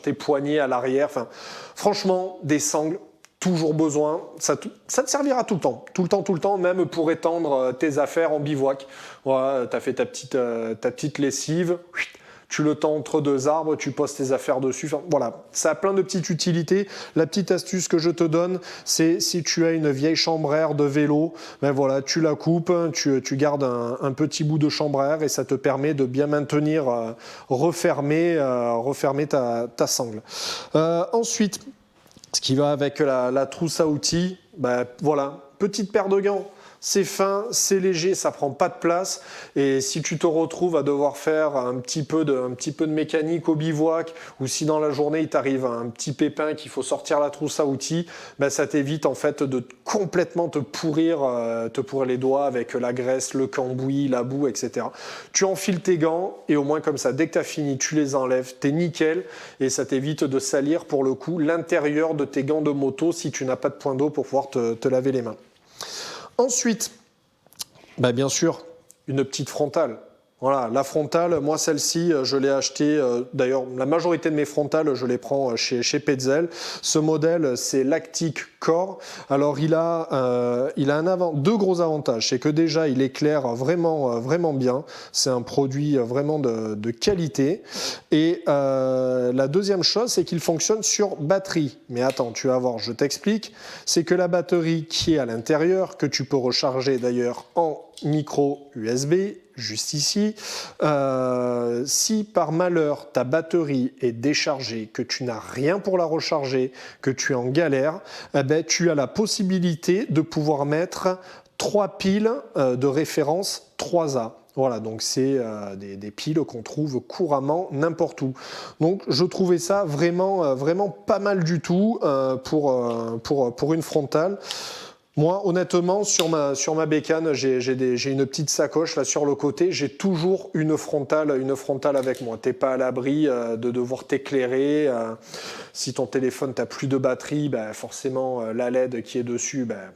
tes poignets à l'arrière. Enfin, franchement, des sangles, toujours besoin. Ça te servira tout le temps, même pour étendre tes affaires en bivouac. Voilà, tu as fait ta petite lessive. Tu le tends entre deux arbres, tu poses tes affaires dessus. Enfin, voilà, ça a plein de petites utilités. La petite astuce que je te donne, c'est si tu as une vieille chambre à air de vélo, ben voilà, tu la coupes, tu gardes un petit bout de chambre à air et ça te permet de bien maintenir, refermer ta sangle. Ensuite, ce qui va avec la trousse à outils, ben voilà, petite paire de gants. C'est fin, c'est léger, ça prend pas de place. Et si tu te retrouves à devoir faire un petit peu de mécanique au bivouac, ou si dans la journée il t'arrive un petit pépin qu'il faut sortir la trousse à outils, ben ça t'évite en fait de complètement te pourrir les doigts avec la graisse, le cambouis, la boue, etc. Tu enfiles tes gants et au moins comme ça, dès que tu as fini, tu les enlèves, t'es nickel et ça t'évite de salir pour le coup l'intérieur de tes gants de moto si tu n'as pas de point d'eau pour pouvoir te laver les mains. Ensuite, bah bien sûr, une petite frontale. Voilà, la frontale, moi celle-ci, je l'ai achetée, d'ailleurs la majorité de mes frontales, je les prends chez Petzl. Ce modèle, c'est l'Actic Core. Alors il a deux gros avantages. C'est que déjà, il éclaire vraiment bien. C'est un produit vraiment de qualité. Et la deuxième chose, c'est qu'il fonctionne sur batterie. Mais attends, tu vas voir, je t'explique. C'est que la batterie qui est à l'intérieur, que tu peux recharger d'ailleurs en micro USB, juste ici. Si par malheur ta batterie est déchargée, que tu n'as rien pour la recharger, que tu es en galère, eh ben, tu as la possibilité de pouvoir mettre 3 piles de référence 3A. Voilà, donc c'est des piles qu'on trouve couramment n'importe où. Donc je trouvais ça vraiment pas mal du tout pour une frontale. Moi, honnêtement, sur ma bécane, j'ai une petite sacoche là sur le côté. J'ai toujours une frontale avec moi. T'es pas à l'abri de devoir t'éclairer. Si ton téléphone t'as plus de batterie, ben, forcément la LED qui est dessus, ben,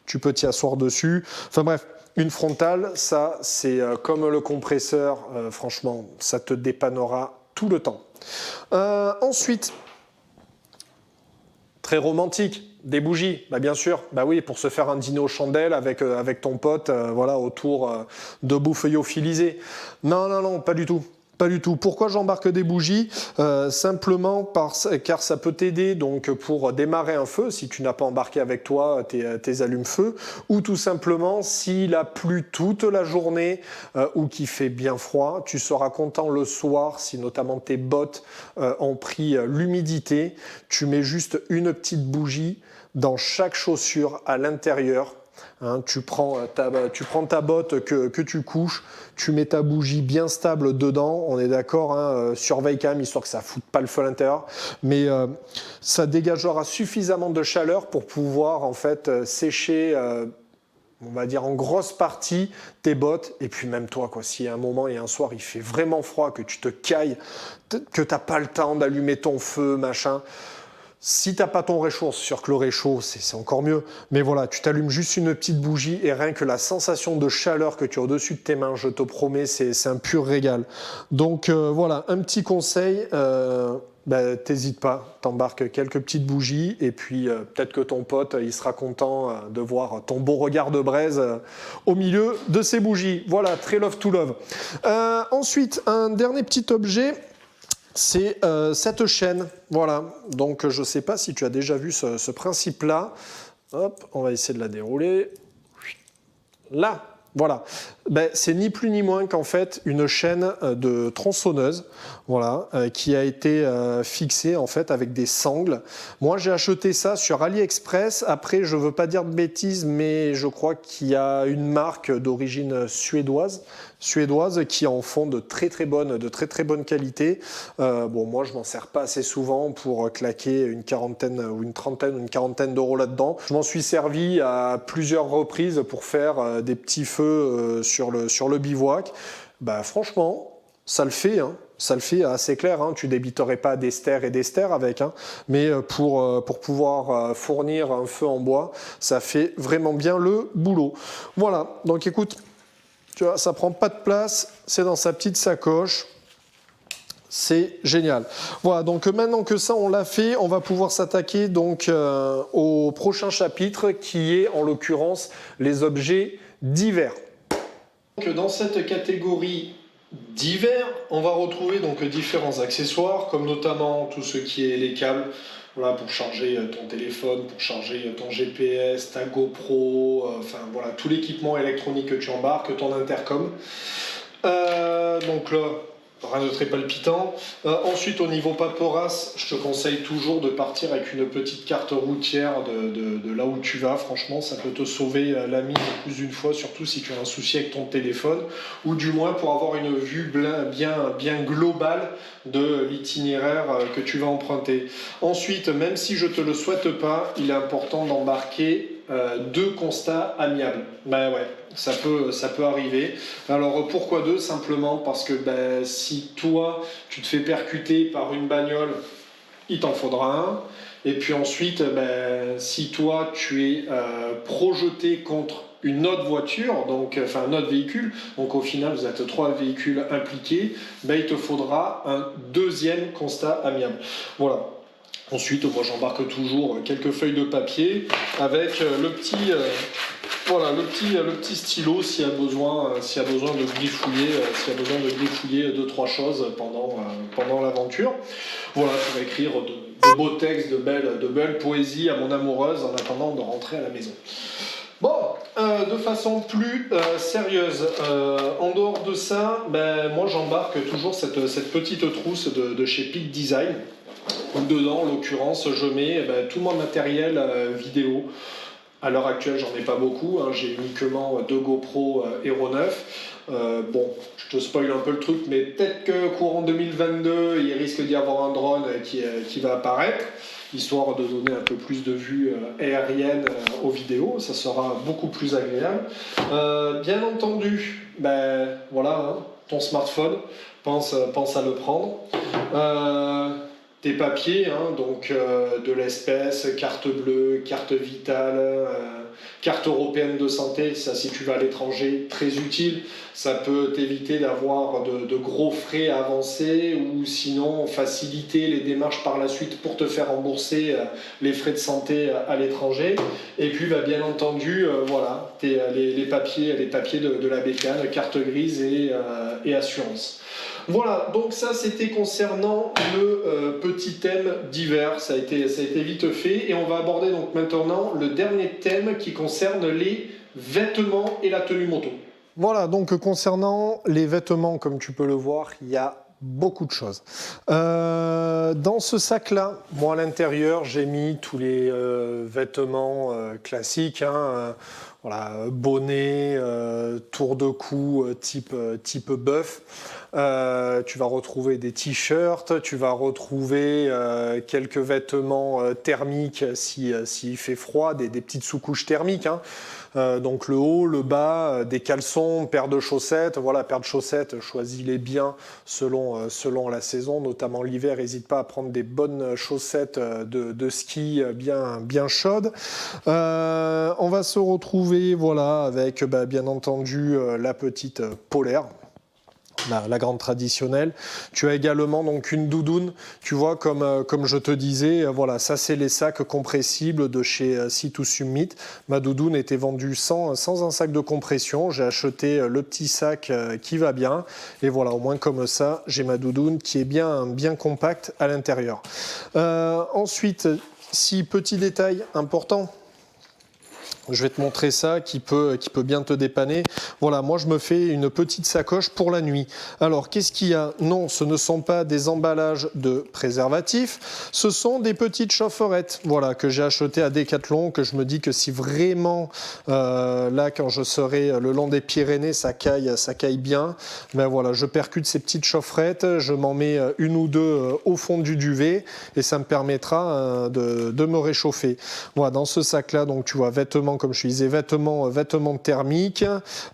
tu peux t'y asseoir dessus. Enfin bref, une frontale, ça c'est comme le compresseur. Franchement, ça te dépannera tout le temps. Ensuite, très romantique. Des bougies, bah bien sûr, bah oui, pour se faire un dîner aux chandelles avec ton pote, voilà, autour de bouffe lyophilisée. Non, pas du tout. Pas du tout. Pourquoi j'embarque des bougies? Simplement car ça peut t'aider donc pour démarrer un feu si tu n'as pas embarqué avec toi tes allumes-feu, ou tout simplement s'il a plu toute la journée ou qu'il fait bien froid, tu seras content le soir si notamment tes bottes ont pris l'humidité. Tu mets juste une petite bougie dans chaque chaussure à l'intérieur. Hein, tu prends ta botte que tu couches, tu mets ta bougie bien stable dedans, on est d'accord, hein, surveille quand même histoire que ça ne foute pas le feu à l'intérieur, mais ça dégagera suffisamment de chaleur pour pouvoir en fait sécher, on va dire en grosse partie, tes bottes, et puis même toi, quoi. Si à un moment et un soir il fait vraiment froid, que tu te cailles, que tu n'as pas le temps d'allumer ton feu, machin. Si t'as pas ton réchaud, c'est sûr que le réchaud, c'est encore mieux. Mais voilà, tu t'allumes juste une petite bougie et rien que la sensation de chaleur que tu as au-dessus de tes mains, je te promets, c'est un pur régal. Donc voilà, un petit conseil, t'hésites pas, t'embarques quelques petites bougies et puis peut-être que ton pote, il sera content de voir ton beau regard de braise au milieu de ces bougies. Voilà, très love to love. Ensuite, un dernier petit objet. C'est cette chaîne, voilà. Donc je ne sais pas si tu as déjà vu ce principe-là. Hop, on va essayer de la dérouler. là. Voilà, ben, c'est ni plus ni moins qu'en fait une chaîne de tronçonneuse, voilà, qui a été fixée en fait avec des sangles. Moi j'ai acheté ça sur AliExpress. Après je veux pas dire de bêtises, mais je crois qu'il y a une marque d'origine suédoise qui en font de très très bonne qualité. Bon, moi je m'en sers pas assez souvent pour claquer une quarantaine ou une trentaine ou une quarantaine d'euros là-dedans. Je m'en suis servi à plusieurs reprises pour faire des petits feux sur le bivouac. Bah franchement, ça le fait, hein. Ça le fait assez clair, hein. Tu débiterais pas d'ester et d'ester avec, hein. Mais pour pouvoir fournir un feu en bois, ça fait vraiment bien le boulot. Voilà, donc écoute, tu vois, ça prend pas de place, c'est dans sa petite sacoche. C'est génial. Voilà, donc maintenant que ça on l'a fait, on va pouvoir s'attaquer donc au prochain chapitre qui est en l'occurrence les objets divers. Donc dans cette catégorie divers, on va retrouver donc différents accessoires comme notamment tout ce qui est les câbles. Voilà, pour charger ton téléphone, pour charger ton GPS, ta GoPro, enfin voilà, tout l'équipement électronique que tu embarques, ton intercom. Donc là, rien de très palpitant. Ensuite, au niveau paperasse, je te conseille toujours de partir avec une petite carte routière de là où tu vas. Franchement, ça peut te sauver la mise plus d'une fois, surtout si tu as un souci avec ton téléphone, ou du moins pour avoir une vue bien globale de l'itinéraire que tu vas emprunter. Ensuite, même si je ne te le souhaite pas, il est important d'embarquer 2 constats amiables. Ben ouais, ça peut arriver. Alors pourquoi 2? Simplement parce que ben, si toi tu te fais percuter par une bagnole, il t'en faudra un. Et puis ensuite, ben, si toi tu es projeté contre une autre voiture, donc, enfin un autre véhicule, donc au final vous êtes 3 véhicules impliqués, ben, il te faudra un 2e constat amiable. Voilà. Ensuite, moi j'embarque toujours quelques feuilles de papier avec le petit stylo s'il y a besoin de griffouiller 2-3 choses pendant l'aventure. Voilà, je vais écrire de beaux textes, de belles poésies à mon amoureuse en attendant de rentrer à la maison. Bon, de façon plus sérieuse, en dehors de ça, ben, moi j'embarque toujours cette petite trousse de chez Peak Design. Dedans, en l'occurrence, je mets tout mon matériel vidéo. À l'heure actuelle, j'en ai pas beaucoup, hein. J'ai uniquement 2 GoPro Hero 9. Bon, je te spoil un peu le truc, mais peut-être que courant 2022, il risque d'y avoir un drone qui va apparaître, histoire de donner un peu plus de vue aérienne aux vidéos. Ça sera beaucoup plus agréable. Bien entendu, ben voilà, hein, ton smartphone, pense à le prendre. Tes papiers, hein, donc de l'espèce, carte bleue, carte vitale, carte européenne de santé, ça si tu vas à l'étranger, très utile. Ça peut t'éviter d'avoir de gros frais à avancer ou sinon faciliter les démarches par la suite pour te faire rembourser les frais de santé à l'étranger. Et puis bah, bien entendu, voilà, les papiers de la bécane, carte grise et assurance. Voilà, donc ça c'était concernant le petit thème divers, ça a été vite fait, et on va aborder donc maintenant le dernier thème qui concerne les vêtements et la tenue moto. Voilà, donc concernant les vêtements, comme tu peux le voir, il y a beaucoup de choses. Dans ce sac-là, moi à l'intérieur, j'ai mis tous les vêtements classiques, hein, voilà, bonnet, tour de cou type bœuf. Tu vas retrouver des t-shirts, tu vas retrouver quelques vêtements thermiques s'il fait froid, des petites sous-couches thermiques, hein. Donc le haut, le bas, des caleçons, paire de chaussettes. Voilà, paire de chaussettes, choisis-les bien selon la saison, notamment l'hiver. N'hésite pas à prendre des bonnes chaussettes de ski bien chaudes. On va se retrouver voilà, avec bien entendu la petite polaire. La grande traditionnelle. Tu as également donc une doudoune, tu vois, comme je te disais, voilà, ça c'est les sacs compressibles de chez Sea2 Summit. Ma doudoune était vendue sans un sac de compression. J'ai acheté le petit sac qui va bien. Et voilà, au moins comme ça, j'ai ma doudoune qui est bien compacte à l'intérieur. Ensuite, petit détail important, Je vais te montrer ça qui peut bien te dépanner. Voilà, moi je me fais une petite sacoche pour la nuit. Alors, qu'est-ce qu'il y a? Non, ce ne sont pas des emballages de préservatifs, ce sont des petites chaufferettes, voilà, que j'ai achetées à Decathlon, que je me dis que si vraiment, là, quand je serai le long des Pyrénées, ça caille bien, ben voilà, je percute ces petites chaufferettes, je m'en mets une ou deux au fond du duvet, et ça me permettra de me réchauffer. Voilà, dans ce sac-là, donc tu vois, vêtements, comme je te disais, vêtements thermiques,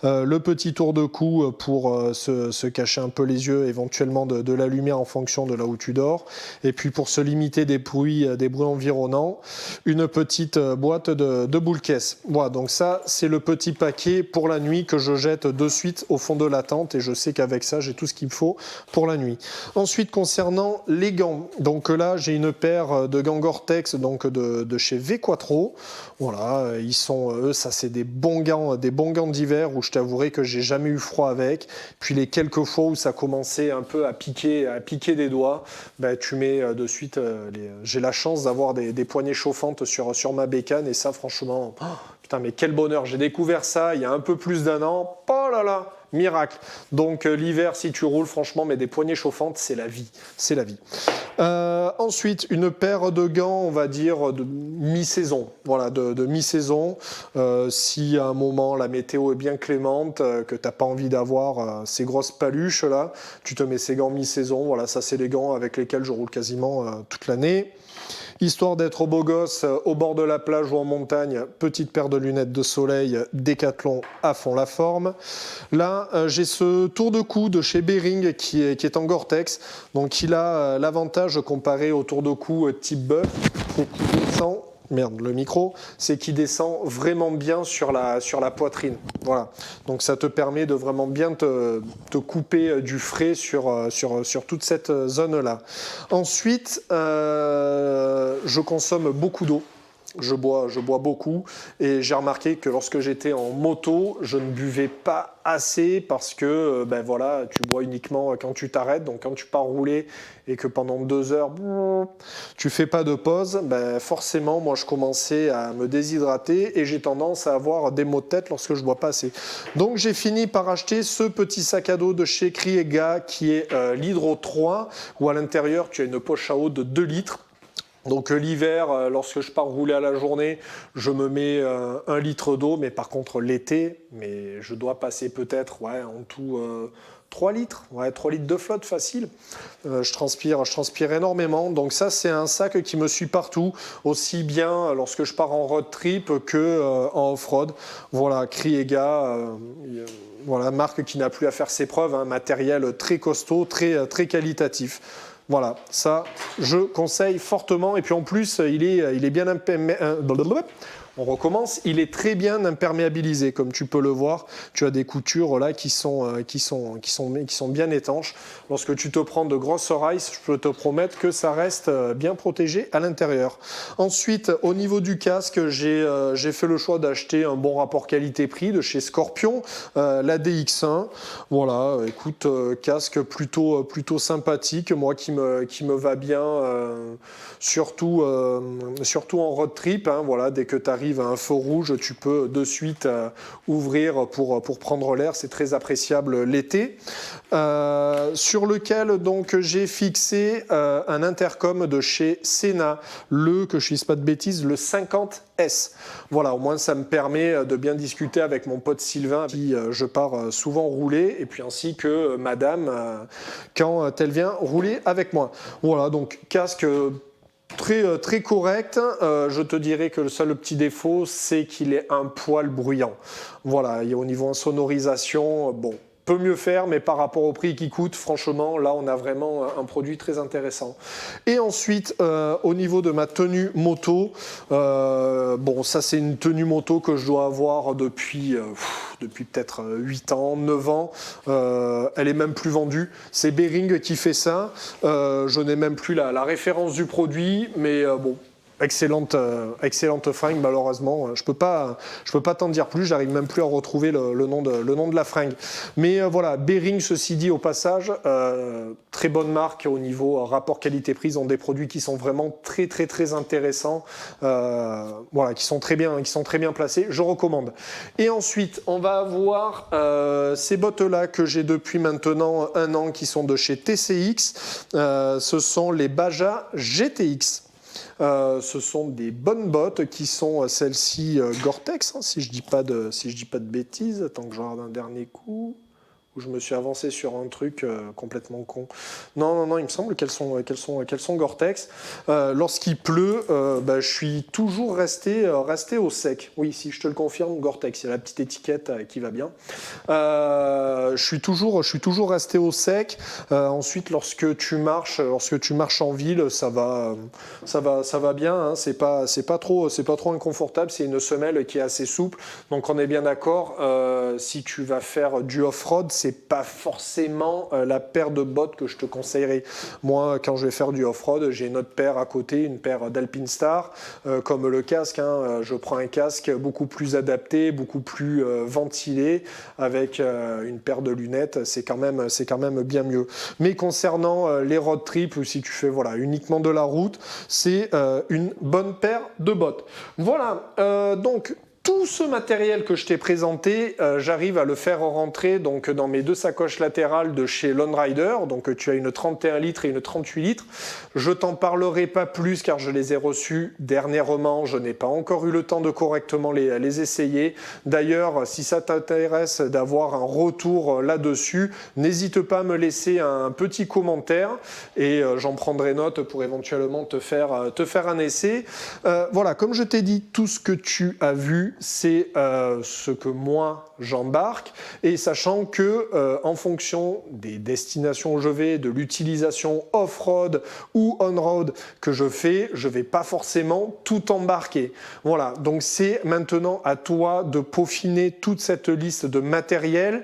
le petit tour de cou pour se cacher un peu les yeux éventuellement de la lumière en fonction de là où tu dors, et puis pour se limiter des bruits environnants, une petite boîte de boules caisses. Voilà, donc ça c'est le petit paquet pour la nuit que je jette de suite au fond de la tente, et je sais qu'avec ça j'ai tout ce qu'il me faut pour la nuit. Ensuite, concernant les gants, donc là j'ai une paire de gants Gore-Tex, donc de chez V-Quattro. Voilà, ils sont, eux, ça c'est des bons gants d'hiver où je t'avouerai que j'ai jamais eu froid avec. Puis les quelques fois où ça commençait un peu à piquer des doigts, ben, tu mets de suite. J'ai la chance d'avoir des poignées chauffantes sur ma bécane, et ça, franchement, oh, putain, mais quel bonheur! J'ai découvert ça il y a un peu plus d'1 an. Oh là là! Miracle. Donc l'hiver, si tu roules, franchement, mais des poignées chauffantes, c'est la vie. C'est la vie. Ensuite, une paire de gants, on va dire, de mi-saison. Voilà, de mi-saison. Si à un moment, la météo est bien clémente, que tu n'as pas envie d'avoir ces grosses paluches, là, tu te mets ces gants mi-saison. Voilà, ça, c'est les gants avec lesquels je roule quasiment toute l'année. Histoire d'être au beau gosse, au bord de la plage ou en montagne, petite paire de lunettes de soleil Decathlon à fond la forme. Là, j'ai ce tour de cou de chez Bering qui est en Gore-Tex. Donc il a l'avantage comparé au tour de cou type Buff, c'est qu'il descend. Merde, le micro, c'est qu'il descend vraiment bien sur la poitrine. Voilà. Donc ça te permet de vraiment bien te couper du frais sur toute cette zone-là. Ensuite, je consomme beaucoup d'eau. Je bois beaucoup, et j'ai remarqué que lorsque j'étais en moto, je ne buvais pas assez parce que ben voilà, tu bois uniquement quand tu t'arrêtes. Donc quand tu pars rouler et que pendant 2 heures tu fais pas de pause, ben forcément moi je commençais à me déshydrater et j'ai tendance à avoir des maux de tête lorsque je bois pas assez. Donc j'ai fini par acheter ce petit sac à dos de chez Kriega qui est l'Hydro 3, où à l'intérieur tu as une poche à eau de 2 litres. Donc l'hiver, lorsque je pars rouler à la journée, je me mets 1 litre d'eau, mais par contre l'été, mais je dois passer peut-être en tout 3 litres, 3 litres de flotte facile. Je transpire énormément, donc ça c'est un sac qui me suit partout, aussi bien lorsque je pars en road trip que en off-road. Voilà, Kriega, voilà, marque qui n'a plus à faire ses preuves, un matériel très costaud, très qualitatif. Voilà, ça, je conseille fortement. Et puis en plus, il est bien on recommence. Il est très bien imperméabilisé, comme tu peux le voir. Tu as des coutures là qui sont bien étanches. Lorsque tu te prends de grosses races, je peux te promettre que ça reste bien protégé à l'intérieur. Ensuite, au niveau du casque, j'ai fait le choix d'acheter un bon rapport qualité-prix de chez Scorpion, la DX1. Voilà, écoute, casque plutôt sympathique, moi qui me va bien, surtout en road trip. Hein, voilà, dès que tu arrives à un feu rouge, tu peux de suite ouvrir pour prendre l'air. C'est très appréciable l'été. Sur lequel donc j'ai fixé un intercom de chez Sena, que je ne dise pas de bêtises, le 50S. Voilà, au moins ça me permet de bien discuter avec mon pote Sylvain, qui je pars souvent rouler, et puis ainsi que madame quand elle vient rouler avec moi. Voilà, donc casque très correct. Je te dirais que le seul petit défaut, c'est qu'il est un poil bruyant. Voilà, et au niveau sonorisation, bon, peut mieux faire, mais par rapport au prix qui coûte, franchement, là, on a vraiment un produit très intéressant. Et ensuite, au niveau de ma tenue moto, bon, ça, c'est une tenue moto que je dois avoir depuis peut-être 8 ans, 9 ans. Elle est même plus vendue. C'est Bering qui fait ça. Je n'ai même plus la référence du produit, mais bon, excellente fringue, malheureusement. Je peux pas t'en dire plus, j'arrive même plus à retrouver le nom de la fringue. Mais voilà, Behring, ceci dit au passage, très bonne marque au niveau rapport qualité-prix. Ils ont des produits qui sont vraiment très très très intéressants, voilà, qui sont très bien placés. Je recommande. Et ensuite, on va avoir ces bottes-là que j'ai depuis maintenant 1 an, qui sont de chez TCX. Ce sont les Baja GTX. Ce sont des bonnes bottes qui sont celles-ci Gore-Tex, hein, si je dis pas de bêtises. Attends que je regarde un dernier coup. Où je me suis avancé sur un truc complètement con. Non, il me semble qu'elles sont Gore-Tex. Lorsqu'il pleut, je suis toujours resté au sec. Oui, si je te le confirme, Gore-Tex, il y a la petite étiquette qui va bien. Je suis toujours resté au sec. Ensuite, lorsque tu marches en ville, ça va bien. Hein. C'est pas trop inconfortable. C'est une semelle qui est assez souple. Donc on est bien d'accord. Si tu vas faire du off-road, c'est pas forcément la paire de bottes que je te conseillerais. Moi, quand je vais faire du off-road, j'ai une autre paire à côté, une paire d'Alpinestar, comme le casque. Hein, je prends un casque beaucoup plus adapté, beaucoup plus ventilé, avec une paire de lunettes. C'est quand même bien mieux. Mais concernant les road trips, ou si tu fais uniquement de la route, c'est une bonne paire de bottes. Voilà. Donc tout ce matériel que je t'ai présenté, j'arrive à le faire rentrer donc dans mes 2 sacoches latérales de chez Lone Rider. Donc tu as une 31 litres et une 38 litres. Je t'en parlerai pas plus car je les ai reçues dernièrement. Je n'ai pas encore eu le temps de correctement les essayer. D'ailleurs, si ça t'intéresse d'avoir un retour là-dessus, n'hésite pas à me laisser un petit commentaire et j'en prendrai note pour éventuellement te faire un essai. Voilà, comme je t'ai dit, tout ce que tu as vu, c'est ce que moi j'embarque, et sachant que en fonction des destinations où je vais, de l'utilisation off-road ou on-road que je vais pas forcément tout embarquer. Voilà, donc c'est maintenant à toi de peaufiner toute cette liste de matériel.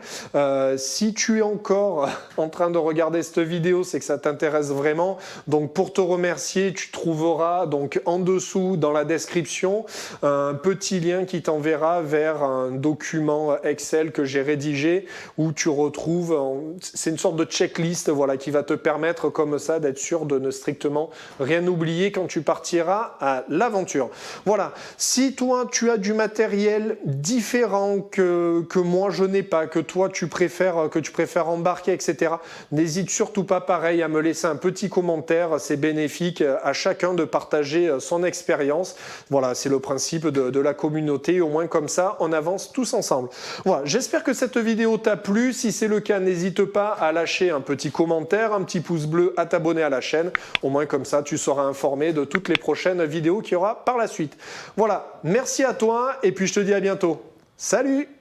Si tu es encore en train de regarder cette vidéo, c'est que ça t'intéresse vraiment. Donc pour te remercier, tu trouveras donc en dessous dans la description un petit lien qui t'enverra vers un document Excel que j'ai rédigé où tu retrouves, c'est une sorte de checklist, voilà, qui va te permettre comme ça d'être sûr de ne strictement rien oublier quand tu partiras à l'aventure. Voilà, si toi tu as du matériel différent que moi je n'ai pas, que toi tu préfères embarquer, etc., n'hésite surtout pas pareil à me laisser un petit commentaire, c'est bénéfique à chacun de partager son expérience. Voilà, c'est le principe de la communauté, au moins comme ça on avance tous ensemble. Voilà, j'espère que cette vidéo t'a plu. Si c'est le cas, n'hésite pas à lâcher un petit commentaire, un petit pouce bleu, à t'abonner à la chaîne. Au moins comme ça, tu seras informé de toutes les prochaines vidéos qu'il y aura par la suite. Voilà, merci à toi et puis je te dis à bientôt. Salut!